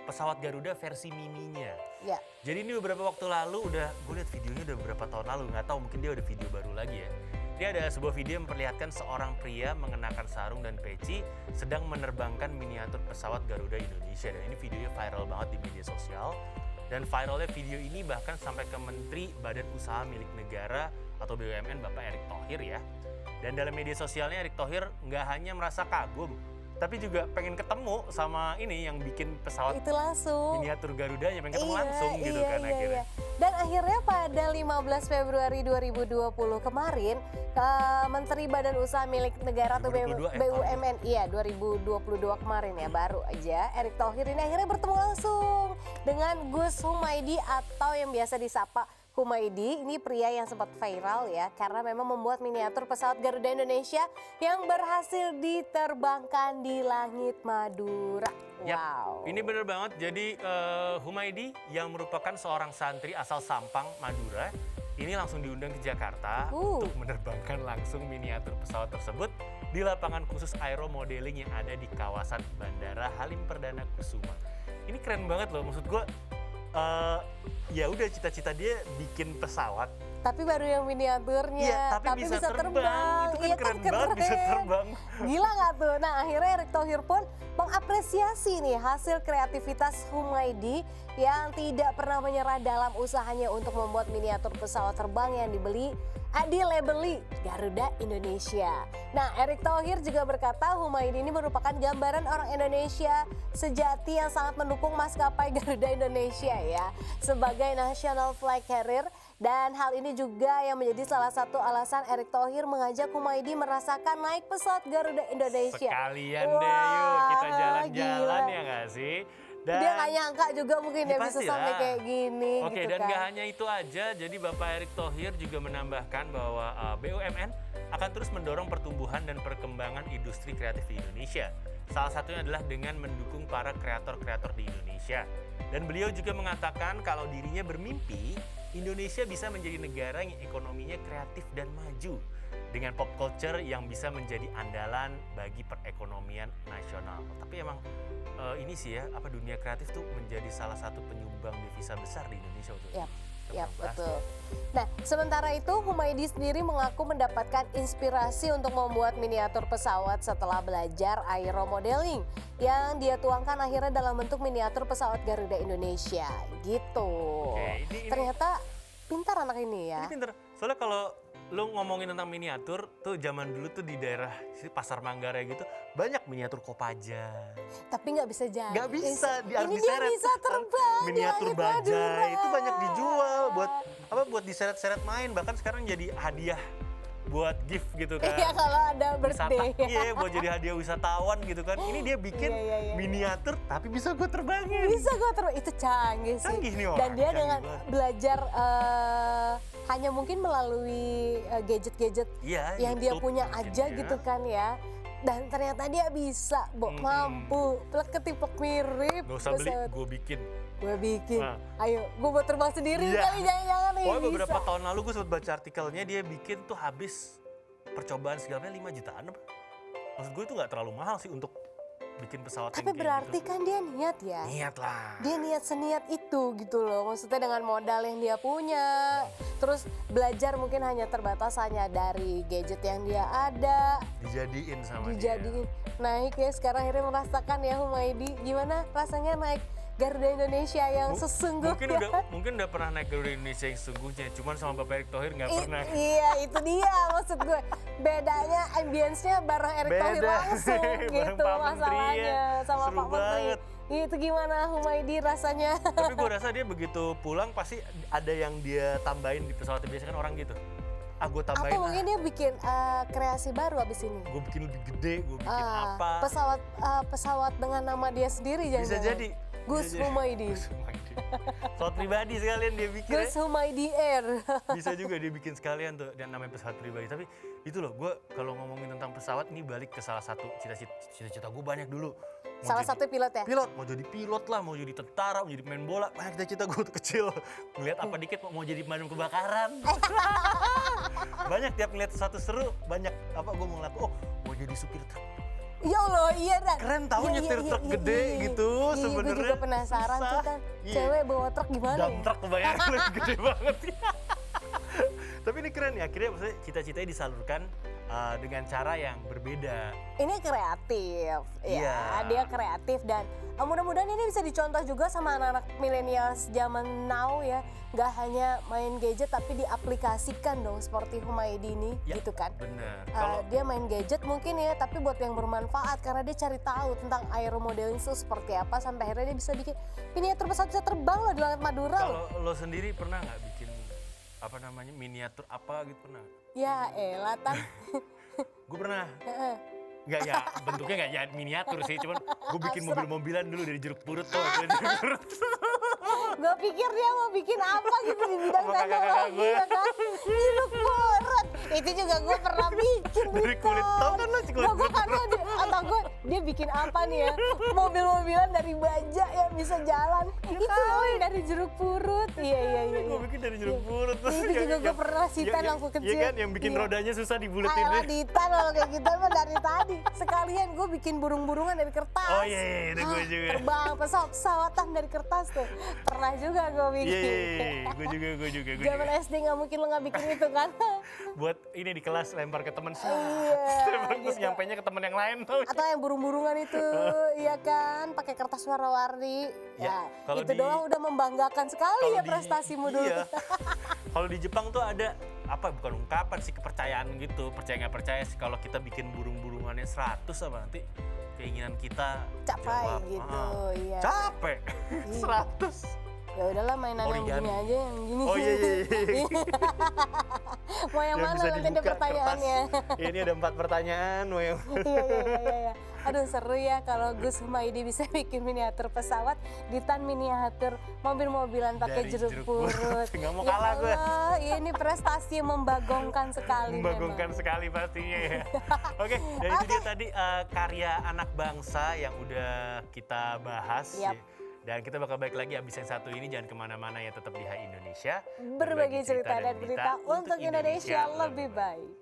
pesawat Garuda versi mininya. Ya. Jadi ini beberapa waktu lalu gue lihat videonya udah beberapa tahun lalu, nggak tahu mungkin dia udah video baru lagi ya. Ini ada sebuah video yang memperlihatkan seorang pria mengenakan sarung dan peci sedang menerbangkan miniatur pesawat Garuda Indonesia. Dan ini videonya viral banget di media sosial. Dan viralnya video ini bahkan sampai ke Menteri Badan Usaha Milik Negara atau BUMN Bapak Erick Thohir ya. Dan dalam media sosialnya Erick Thohir nggak hanya merasa kagum, tapi juga pengen ketemu sama ini yang bikin pesawat Itu langsung. miniatur Garudanya, pengen ketemu langsung gitu kan akhirnya. Dan akhirnya pada 15 Februari 2020 kemarin, Menteri Badan Usaha Milik Negara atau 2022 BUMN, 2022 kemarin ya, baru aja Erick Thohir ini akhirnya bertemu langsung dengan Gus Humaydi atau yang biasa disapa Humaydi. Ini pria yang sempat viral ya, karena memang membuat miniatur pesawat Garuda Indonesia yang berhasil diterbangkan di langit Madura. Yap, Wow. ini bener banget. Jadi Humaydi yang merupakan seorang santri asal Sampang, Madura, ini langsung diundang ke Jakarta untuk menerbangkan langsung miniatur pesawat tersebut di lapangan khusus aeromodeling yang ada di kawasan Bandara Halim Perdana Kusuma. Ini keren banget loh, maksud gue ya udah cita-cita dia bikin pesawat. Tapi baru yang miniaturnya, Iya, tapi bisa terbang. Itu kan Iya, keren banget bisa terbang. Gila nggak tuh? Nah akhirnya Erick Thohir pun mengapresiasi nih hasil kreativitas Humaydi yang tidak pernah menyerah dalam usahanya untuk membuat miniatur pesawat terbang yang dilabeli Garuda Indonesia. Nah Erick Thohir juga berkata Humaydi ini merupakan gambaran orang Indonesia sejati yang sangat mendukung maskapai Garuda Indonesia ya sebagai national flag carrier. Dan hal ini juga yang menjadi salah satu alasan Erick Thohir mengajak Humaydi merasakan naik pesawat Garuda Indonesia. Sekalian deh yuk kita jalan-jalan ya nggak sih? Dan dia nggak nyangka juga mungkin dia bisa sampai kayak gini. Oke, gitu dan kan. gak hanya itu aja, jadi Bapak Erick Thohir juga menambahkan bahwa BUMN akan terus mendorong pertumbuhan dan perkembangan industri kreatif di Indonesia. Salah satunya adalah dengan mendukung para kreator-kreator di Indonesia. Dan beliau juga mengatakan kalau dirinya bermimpi Indonesia bisa menjadi negara yang ekonominya kreatif dan maju dengan pop culture yang bisa menjadi andalan bagi perekonomian nasional. Tapi emang ini sih ya, dunia kreatif tuh menjadi salah satu penyumbang devisa besar di Indonesia. Ya, betul. Nah, sementara itu Humaydi sendiri mengaku mendapatkan inspirasi untuk membuat miniatur pesawat setelah belajar aeromodeling yang dia tuangkan akhirnya dalam bentuk miniatur pesawat Garuda Indonesia gitu. Oke, ini ternyata pintar anak ini ya. Ini pintar. Soalnya kalau lu ngomongin tentang miniatur tuh zaman dulu tuh di daerah Pasar Manggarai gitu banyak miniatur Kopaja. Tapi nggak bisa jadi. Nggak bisa, harus ini diseret. dia bisa terbang. Miniatur bajai itu banyak dijual buat diseret-seret main, bahkan sekarang jadi hadiah buat gift gitu kan. Iya kalau ada birthday. Iya buat jadi hadiah wisatawan gitu kan. Ini dia bikin miniatur tapi bisa gue terbangin. Bisa gue terbang, itu canggih sih. Canggih nih orang. Dan dia dengan belajar hanya mungkin melalui gadget-gadget yang dia punya aja gitu kan ya. Dan ternyata dia bisa, mampu plek ketiplek mirip. Gak usah beli, gue bikin. Gue bikin. Ayo, gue buat terbang sendiri kali jangan-jangan nih. Pokoknya beberapa tahun lalu gue sempat baca artikelnya, dia bikin tuh habis percobaan segalanya 5 jutaan. Maksud gue itu gak terlalu mahal sih untuk bikin pesawat. Tapi berarti gitu. Kan dia niat ya. Niat lah. Dia niat seniat itu gitu loh. Maksudnya dengan modal yang dia punya. Terus belajar mungkin hanya terbatas hanya dari gadget yang dia ada. Dijadiin sama dia. Naik ya, sekarang akhirnya merasakan ya Humaydi. Gimana rasanya naik Garuda Indonesia yang sesungguhnya? Mungkin udah pernah naik Garuda Indonesia yang sesungguhnya, cuman sama Bapak Erick Thohir nggak pernah. Iya, itu dia maksud gue. Bedanya ambience-nya bareng Erick Thohir langsung gitu masalahnya sama Pak Menteri. Itu gimana Humaydi rasanya? Tapi gue rasa dia begitu pulang pasti ada yang dia tambahin di pesawat. Biasanya kan orang gitu. Gue tambahin. Atau mungkin dia bikin kreasi baru abis ini. Gue bikin lebih gede, gue bikin apa. Pesawat dengan nama dia sendiri bisa jadi. Gus Humaydi. Pesawat pribadi sekalian dia bikin. Gus Humaydi Air. Bisa juga dia bikin sekalian tuh dan namanya pesawat pribadi. Tapi itu loh, gue kalau ngomongin tentang pesawat ini balik ke salah satu cita-cita gue banyak dulu. Salah satu pilot ya? Pilot, mau jadi pilot lah, mau jadi tentara, mau jadi main bola. Banyak cita-cita gue tuh kecil. Ngeliat apa dikit mau jadi pemadam kebakaran. Banyak tiap ngeliat sesuatu seru, banyak apa gue mau ngelakuin, mau jadi supir truk. Ya Allah, iya Dan. Keren tau nyetir truk gede gitu sebenarnya. Gue juga penasaran tuh kan, cewek bawa truk gimana Dump truck kebayang lebih gede banget. Tapi ini keren ya, akhirnya maksudnya cita-citanya disalurkan dengan cara yang berbeda. Ini kreatif, ya dia kreatif dan mudah-mudahan ini bisa dicontoh juga sama anak-anak milenial zaman now ya. Gak hanya main gadget tapi diaplikasikan dong seperti Humaydi ini gitu kan. Bener. Dia main gadget mungkin ya tapi buat yang bermanfaat karena dia cari tahu tentang aeromodeling itu seperti apa sampai akhirnya dia bisa bikin miniatur pesawat bisa terbang loh di langit Madura. Kalau lo sendiri pernah nggak bikin miniatur apa gitu pernah? Ya elah Tan. Gue pernah. Enggak ya, bentuknya enggak ya miniatur sih, cuman gue bikin mobil-mobilan dulu dari jeruk purut tuh. Gue pikir dia mau bikin apa gitu di bidang teknologi ya kan. Jeruk purut. Itu juga gue pernah bikin. Dari kulit, tau kan lo kulit. Gue karena atau gue dia bikin apa nih ya? Mobil-mobilan dari baja yang bisa jalan. Itu loh yang dari jeruk purut. Iya. Gue bikin dari jeruk purut. Itu juga gue pernah sitan waktu kecil. Iya kan, yang bikin rodanya susah dibuletin. Ayolah Ditan kalau kayak gitu mah dari tadi. Sekalian gue bikin burung-burungan dari kertas. Oh iya, itu gue juga. Terbang pesawat-pesawatan dari kertas tuh. Pernah juga gue bikin. Iya, gue juga. Zaman SD nggak mungkin lo nggak bikin itu kan? Buat ini di kelas lempar ke teman sih. Iya. Terus nyampainya ke teman yang lain tuh. Atau yang burung-burungan itu, iya kan, pakai kertas warna-warni. Ya, kalau itu di- doang udah membanggakan sekali Kalau ya di- prestasimu dulu. Iya. Kalau di Jepang tuh ada apa bukan ungkapan sih, kepercayaan gitu. Percaya nggak percaya sih kalau kita bikin burung-burungannya 100 apa nanti keinginan kita Capai jawab. gitu, iya. Capek. 100. Ya udahlah mainan yang Origami. gini aja, yang gini. Oh iya. Mau yang mana bisa nanti ada dibuka pertanyaannya. kertas. Ini ada 4 pertanyaan, mau yang Iya. Aduh seru ya kalau Gus Humaydi bisa bikin miniatur pesawat, Ditan miniatur mobil-mobilan pakai Dari jeruk jeruk purut. purut. Nggak mau Ya kalah gue. Allah, ini prestasi yang membagongkan sekali membagongkan memang. sekali pastinya ya. Oke, dan itu dia tadi karya anak bangsa yang udah kita bahas. Yap. Ya. Dan kita bakal balik lagi abis yang satu ini, jangan kemana-mana ya, tetap di Hai Indonesia. Berbagi cerita dan berita untuk Indonesia lebih baik.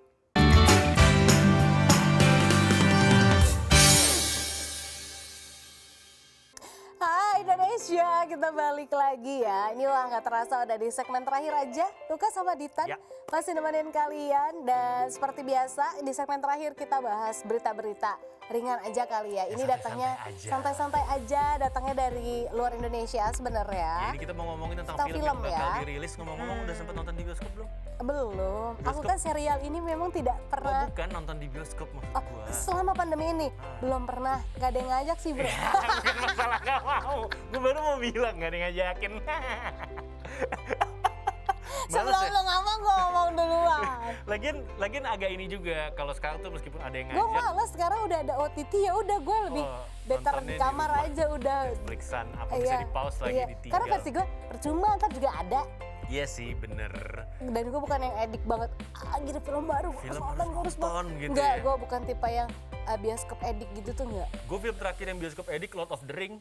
Hai Indonesia, kita balik lagi ya. Ini wah nggak terasa udah di segmen terakhir aja. Luka sama Ditan Ya. masih nemenin kalian. Dan seperti biasa di segmen terakhir kita bahas berita-berita ringan aja kali ya. Ini datangnya santai-santai aja. santai-santai aja, datangnya dari luar Indonesia Ya, sebenarnya. ini kita mau ngomongin tentang Tentang film yang film bakal ya. dirilis. Ngomong-ngomong udah sempet nonton di bioskop belum? Belum. Aku Bioskop. kan serial ini memang tidak Oh pernah. bukan, nonton di bioskop maksud Oh, gua. selama pandemi ini belum pernah. Gak ada yang ngajak sih bro. Bukan masalah gak mau. Gue baru mau bilang gak ada yang ngajakin. Sebelum Males ya? lo ngomong, gue ngomong duluan. Lagian agak ini juga kalau sekarang tuh meskipun ada yang Gue ngajak. males sekarang udah ada OTT ya udah gue lebih Oh, better nontonnya di di kamar rumah. aja udah. Netflixan apa bisa di pause lagi iya. ditinggal. Karena versi gue percuma ntar juga ada. Iya sih bener. Dan gue bukan yang edik banget. Gitu film baru, Film gue harus harus nonton gitu Enggak, ya. gue bukan tipe yang bioskop edik gitu tuh enggak. Gue film terakhir yang bioskop edik Lord of the Ring.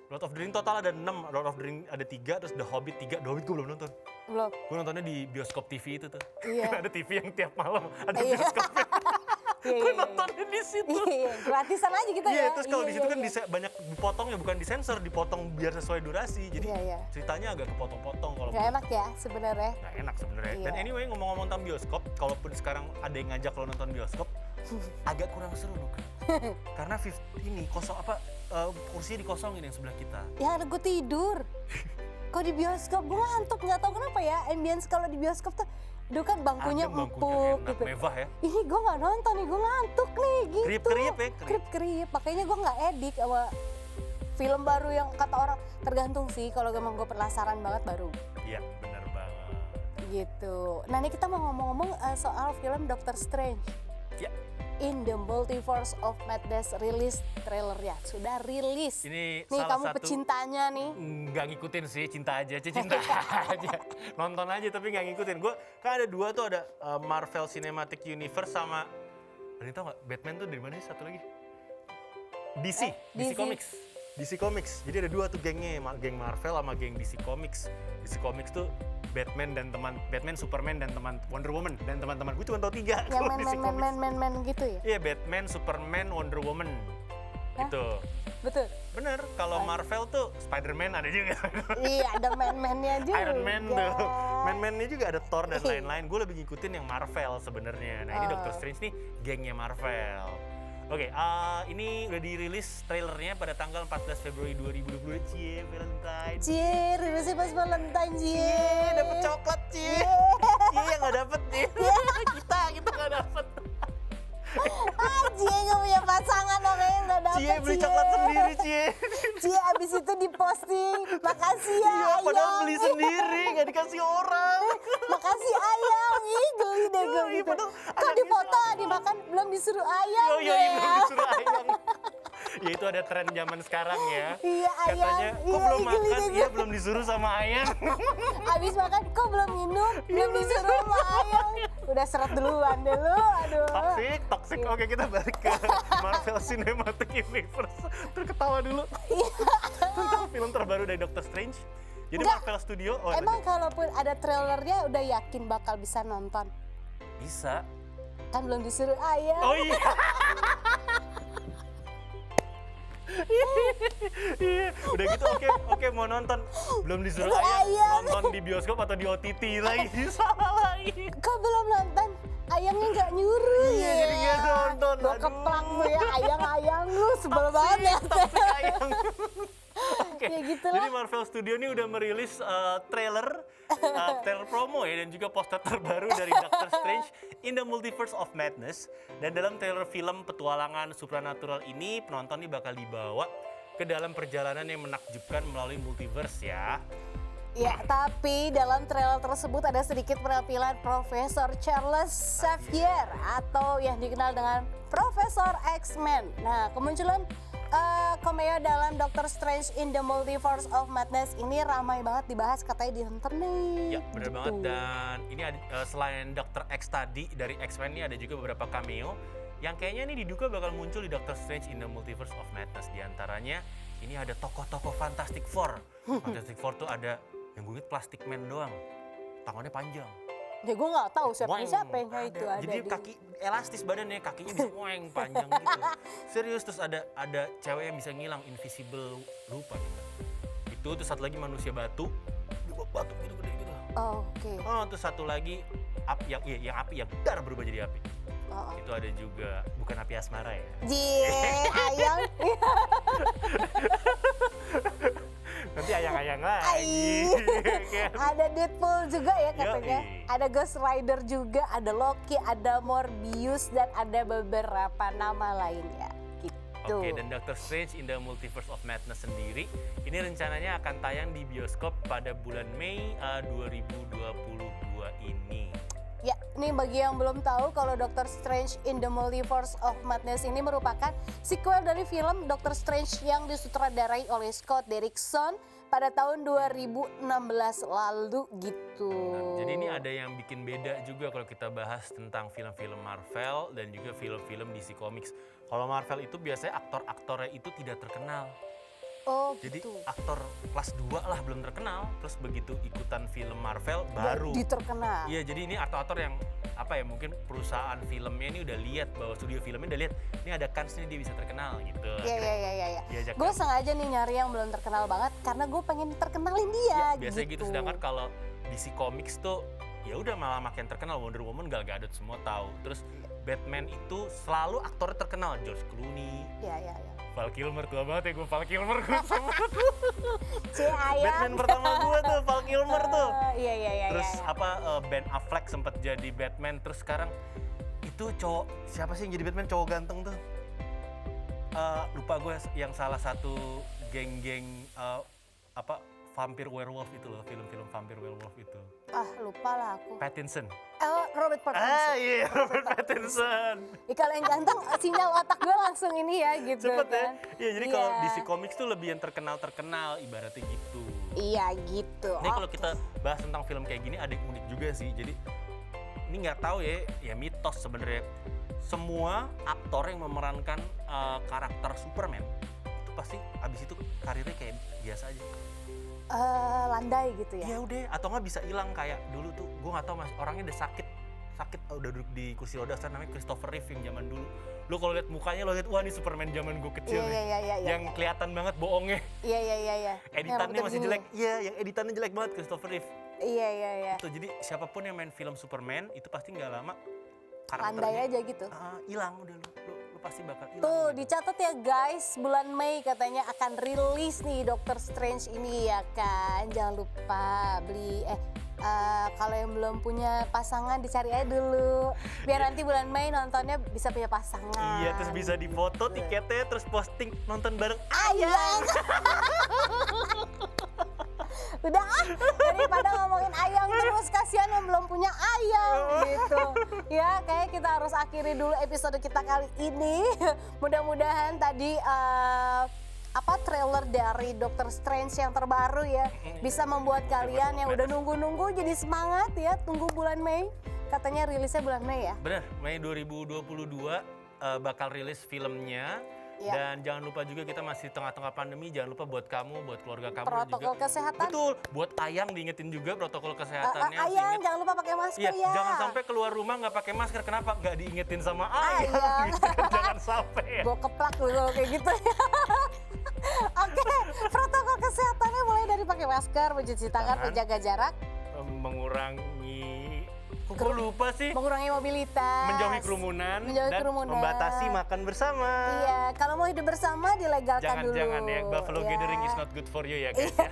Lord of the Ring total ada 6, Lord of the Ring ada 3, terus The Hobbit 3. The Hobbit gue belum nonton. Belum. Gue nontonnya di bioskop TV itu tuh. Iya. Ada TV yang tiap malam ada Iya. bioskopnya. Iya, Gue iya, nontonnya di situ. Iya, gratisan aja kita Iya, ya. terus kalau di situ kan iya. banyak dipotongnya, bukan disensor, dipotong biar sesuai durasi. Jadi Iya. ceritanya agak kepotong-potong kalau Gak enak ya sebenarnya. nggak enak sebenarnya. Iya. Dan anyway ngomong-ngomong tentang bioskop, kalaupun sekarang ada yang ngajak lo nonton bioskop, agak kurang seru loh kan. Karena ini kosong kursinya dikosongin yang sebelah kita. Ya gue tidur. Kalau di bioskop gue ngantuk, nggak tahu kenapa ya. Ambience kalau di bioskop tuh, aduh kan bangkunya Adem, bangkunya empuk enak, gitu. mewah ya. Ini gue nggak nonton nih, gue ngantuk nih gitu. Kriip-kriip ya, kriip. Kriip-kriip. Makanya gue nggak edik sama film baru yang kata orang. Tergantung sih, kalau emang gue penasaran banget baru. Iya, benar banget. Gitu. Nah ini kita mau ngomong-ngomong soal film Doctor Strange. Ya, In the Multiverse of Madness rilis trailernya. Sudah rilis. ini Nih salah kamu satu pecintanya nih. nggak ngikutin sih, cinta aja aja. Nonton aja tapi nggak ngikutin. Gue kan ada 2 tuh, ada Marvel Cinematic Universe sama ini tau nggak Batman tuh dari mana sih satu lagi? DC DC. Comics. DC Comics. Jadi ada 2 tuh gengnya, geng Marvel sama geng DC Comics. DC Comics tuh Batman, Superman dan teman Wonder Woman dan teman-teman. Gue cuma tau 3 Yang kalau DC Comics. men gitu ya? Iya, Batman, Superman, Wonder Woman. Hah? Gitu. Betul. Bener, kalau Marvel tuh Spider-Man ada juga. Iya, ada man-mannya juga. Iron Man tuh. Man-Man-nya juga ada Thor dan lain-lain. Gue lebih ngikutin yang Marvel sebenarnya. Nah, ini Doctor Strange nih gengnya Marvel. Oke, ini udah dirilis trailernya pada tanggal 14 Februari 2022. Cie, Valentine. Cie, rilisnya pas Valentine, Cie. Dapet coklat, Cie. Cie yang nggak dapet, Cie. kita nggak dapet. Cie gak punya pasangan, makanya gak dapet, Cie beli coklat sendiri, Cie. Cie abis itu diposting, makasih ya Iya, ayang. padahal beli sendiri, nggak dikasih orang. Makasih ayang, ih geli deh gue Iya, gitu. padahal Kok anaknya difoto, dimakan, belum disuruh ayang Oh iya, ya. belum disuruh ayang. Ya itu ada tren zaman sekarang ya. Iya, ayang. Katanya, kok Iya, belum geli makan? deh Iya, gue. belum disuruh sama ayang. Abis makan, kok belum minum, belum disuruh sama ayang. Udah seret duluan deh lu, aduh. Toxic Asik. Oke, kita balik ke Marvel Cinematic Universe. Terketawa dulu. Tentang film terbaru dari Doctor Strange. Jadi Enggak. Marvel Studio. Emang kalaupun ada trailernya udah yakin bakal bisa nonton? bisa. Kan belum disuruh ayah. Oh iya. Iya, udah gitu oke mau nonton. Belum disuruh ayah Ayah. nonton di bioskop atau di OTT lagi. Salah lagi. Kok belum nonton? Ayangnya nggak nyuruh Iya, ya. jadi nggak nonton. Gue Aduh. keplak lu ya, ayang-ayang lu sebel banget ya. Toxic ayang. Oke, Ya gitu lah. jadi Marvel Studio ini udah merilis trailer promo ya dan juga poster terbaru dari Doctor Strange in the Multiverse of Madness. Dan dalam trailer film petualangan supranatural ini penonton nih bakal dibawa ke dalam perjalanan yang menakjubkan melalui multiverse ya. Ya, tapi dalam trailer tersebut ada sedikit penampilan Profesor Charles Xavier atau yang dikenal dengan Profesor X-Men. Nah, kemunculan cameo dalam Doctor Strange in the Multiverse of Madness ini ramai banget dibahas katanya di internet. Ya, benar gitu. banget. Dan ini selain Dr. X tadi dari X-Men ini ada juga beberapa cameo yang kayaknya nih diduga bakal muncul di Doctor Strange in the Multiverse of Madness. Di antaranya ini ada tokoh-tokoh Fantastic Four. Fantastic Four tuh ada yang gue inget Plastic Man doang. Tangannya panjang. Ya gue nggak tahu Boing. siapa yang kayak itu ada Jadi di... kaki elastis badannya, kakinya bisa boing panjang gitu. Serius, terus ada cewek yang bisa ngilang invisible, lupa gitu. Itu terus satu lagi manusia batu. Batu gitu gede gitu. Oke. Oh, terus satu lagi yang api yang dar berubah jadi api. Oh. Itu ada juga, bukan api asmara ya. Jee, ayang. Nanti ayang-ayang lagi. Kan? Ada Deadpool juga ya katanya. Yoi. Ada Ghost Rider juga, ada Loki, ada Morbius dan ada beberapa nama lainnya. Gitu. Oke, dan Doctor Strange in the Multiverse of Madness sendiri ini rencananya akan tayang di bioskop pada bulan Mei 2022 ini. Ya, ini bagi yang belum tahu kalau Doctor Strange in the Multiverse of Madness ini merupakan sequel dari film Doctor Strange yang disutradarai oleh Scott Derrickson pada tahun 2016 lalu gitu. Jadi ini ada yang bikin beda juga kalau kita bahas tentang film-film Marvel dan juga film-film DC Comics. Kalau Marvel itu biasanya aktor-aktornya itu tidak terkenal. Oh, Jadi gitu. aktor kelas 2 lah belum terkenal, terus begitu ikutan film Marvel baru. Diterkenal. Iya, jadi ini aktor-aktor yang apa ya, mungkin perusahaan filmnya ini udah lihat bahwa studio filmnya udah lihat ini ada kans nih dia bisa terkenal gitu. Iya. Diajak Gue kan. sengaja nih nyari yang belum terkenal banget karena gue pengen terkenalin dia. Ya, biasanya gitu. Sedangkan kalau DC Comics tuh ya udah malah makin terkenal. Wonder Woman, Gal Gadot semua tahu. Terus Batman itu selalu aktornya terkenal, George Clooney, Iya. Val Kilmer, tua banget ya gue Val Kilmer gue sama Ayang. Batman pertama gue tuh Val Kilmer tuh. Iya. Terus Ben Affleck sempat jadi Batman, terus sekarang itu cowok siapa sih yang jadi Batman, cowok ganteng tuh? Lupa gue, yang salah satu geng-geng vampir werewolf itu loh, film-film vampir werewolf itu. Lupa lah aku. Pattinson. Robert Pattinson. Iya, Robert Pattinson. Kalau yang ganteng sinyal otak gue langsung ini ya gitu Cepet ya. kan. Iya, jadi kalau DC Comics tuh lebih yang terkenal ibaratnya gitu. Iya gitu. Ini kalau kita bahas tentang film kayak gini ada yang unik juga sih. Jadi ini nggak tahu ya mitos sebenarnya. Semua aktor yang memerankan karakter Superman itu pasti abis itu karirnya kayak biasa aja. Landai gitu ya. Ya udah, atau nggak bisa hilang kayak dulu tuh. Gue nggak tahu mas, orangnya udah sakit udah duduk di kursi roda, namanya Christopher Reeve yang zaman dulu. Lo kalau lihat mukanya lo lihat, wah ini Superman zaman gue kecil nih. Iya. Yang kelihatan banget bohongnya. Iya. Editannya masih jelek. Iya, yang editannya jelek banget Christopher Reeve. Iya. Tuh, jadi siapapun yang main film Superman itu pasti nggak lama Landai aja gitu. Hilang udah lo pasti bakal hilang. Tuh gitu. dicatat ya guys, bulan Mei katanya akan rilis nih Doctor Strange ini ya kan. Jangan lupa beli kalau yang belum punya pasangan dicari aja dulu. Biar nanti bulan Mei nontonnya bisa punya pasangan. Iya, terus bisa difoto tiketnya, terus posting nonton bareng. Ayang. Udah daripada ngomongin ayang terus, kasihan yang belum punya ayang gitu. Ya, kayak kita harus akhiri dulu episode kita kali ini. Mudah-mudahan tadi trailer dari Doctor Strange yang terbaru ya bisa membuat kalian yang udah nunggu-nunggu jadi semangat ya, tunggu bulan Mei. Katanya rilisnya bulan Mei ya. Bener, Mei 2022 bakal rilis filmnya. Iya. Dan jangan lupa juga kita masih tengah-tengah pandemi, jangan lupa buat kamu, buat keluarga kamu Protokol juga. kesehatan. Betul, buat Ayang diingetin juga protokol kesehatannya. harus Ayang, diinget. jangan lupa pakai masker Iya, ya. jangan sampai keluar rumah nggak pakai masker. Kenapa? Nggak diingetin sama Ayang. Ayang. Gitu kan. Jangan sampai ya. Gue keplak lu kalau kayak gitu. Oke, protokol kesehatannya mulai dari pakai masker, mencuci tangan, menjaga jarak, Mengurangi, gue lupa sih. mengurangi mobilitas, Menjauhi kerumunan, Menjauhi dan kerumunan. membatasi makan bersama. Iya, kalau mau hidup bersama dilegalkan dulu. Jangan ya, Buffalo Iya. gathering is not good for you ya guys ya.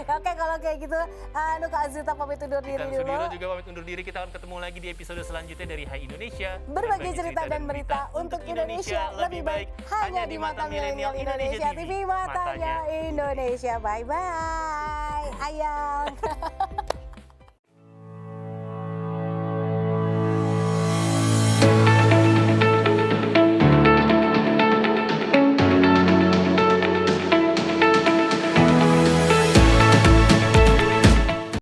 Oke, kalau kayak gitu, Kak Azita pamit undur diri Dan dulu. Sudiro juga pamit undur diri. Kita akan ketemu lagi di episode selanjutnya dari Hai Indonesia. Berbagi cerita dan berita untuk Indonesia lebih baik hanya di mata milenial Indonesia TV, matanya Indonesia. Bye bye, Ayang.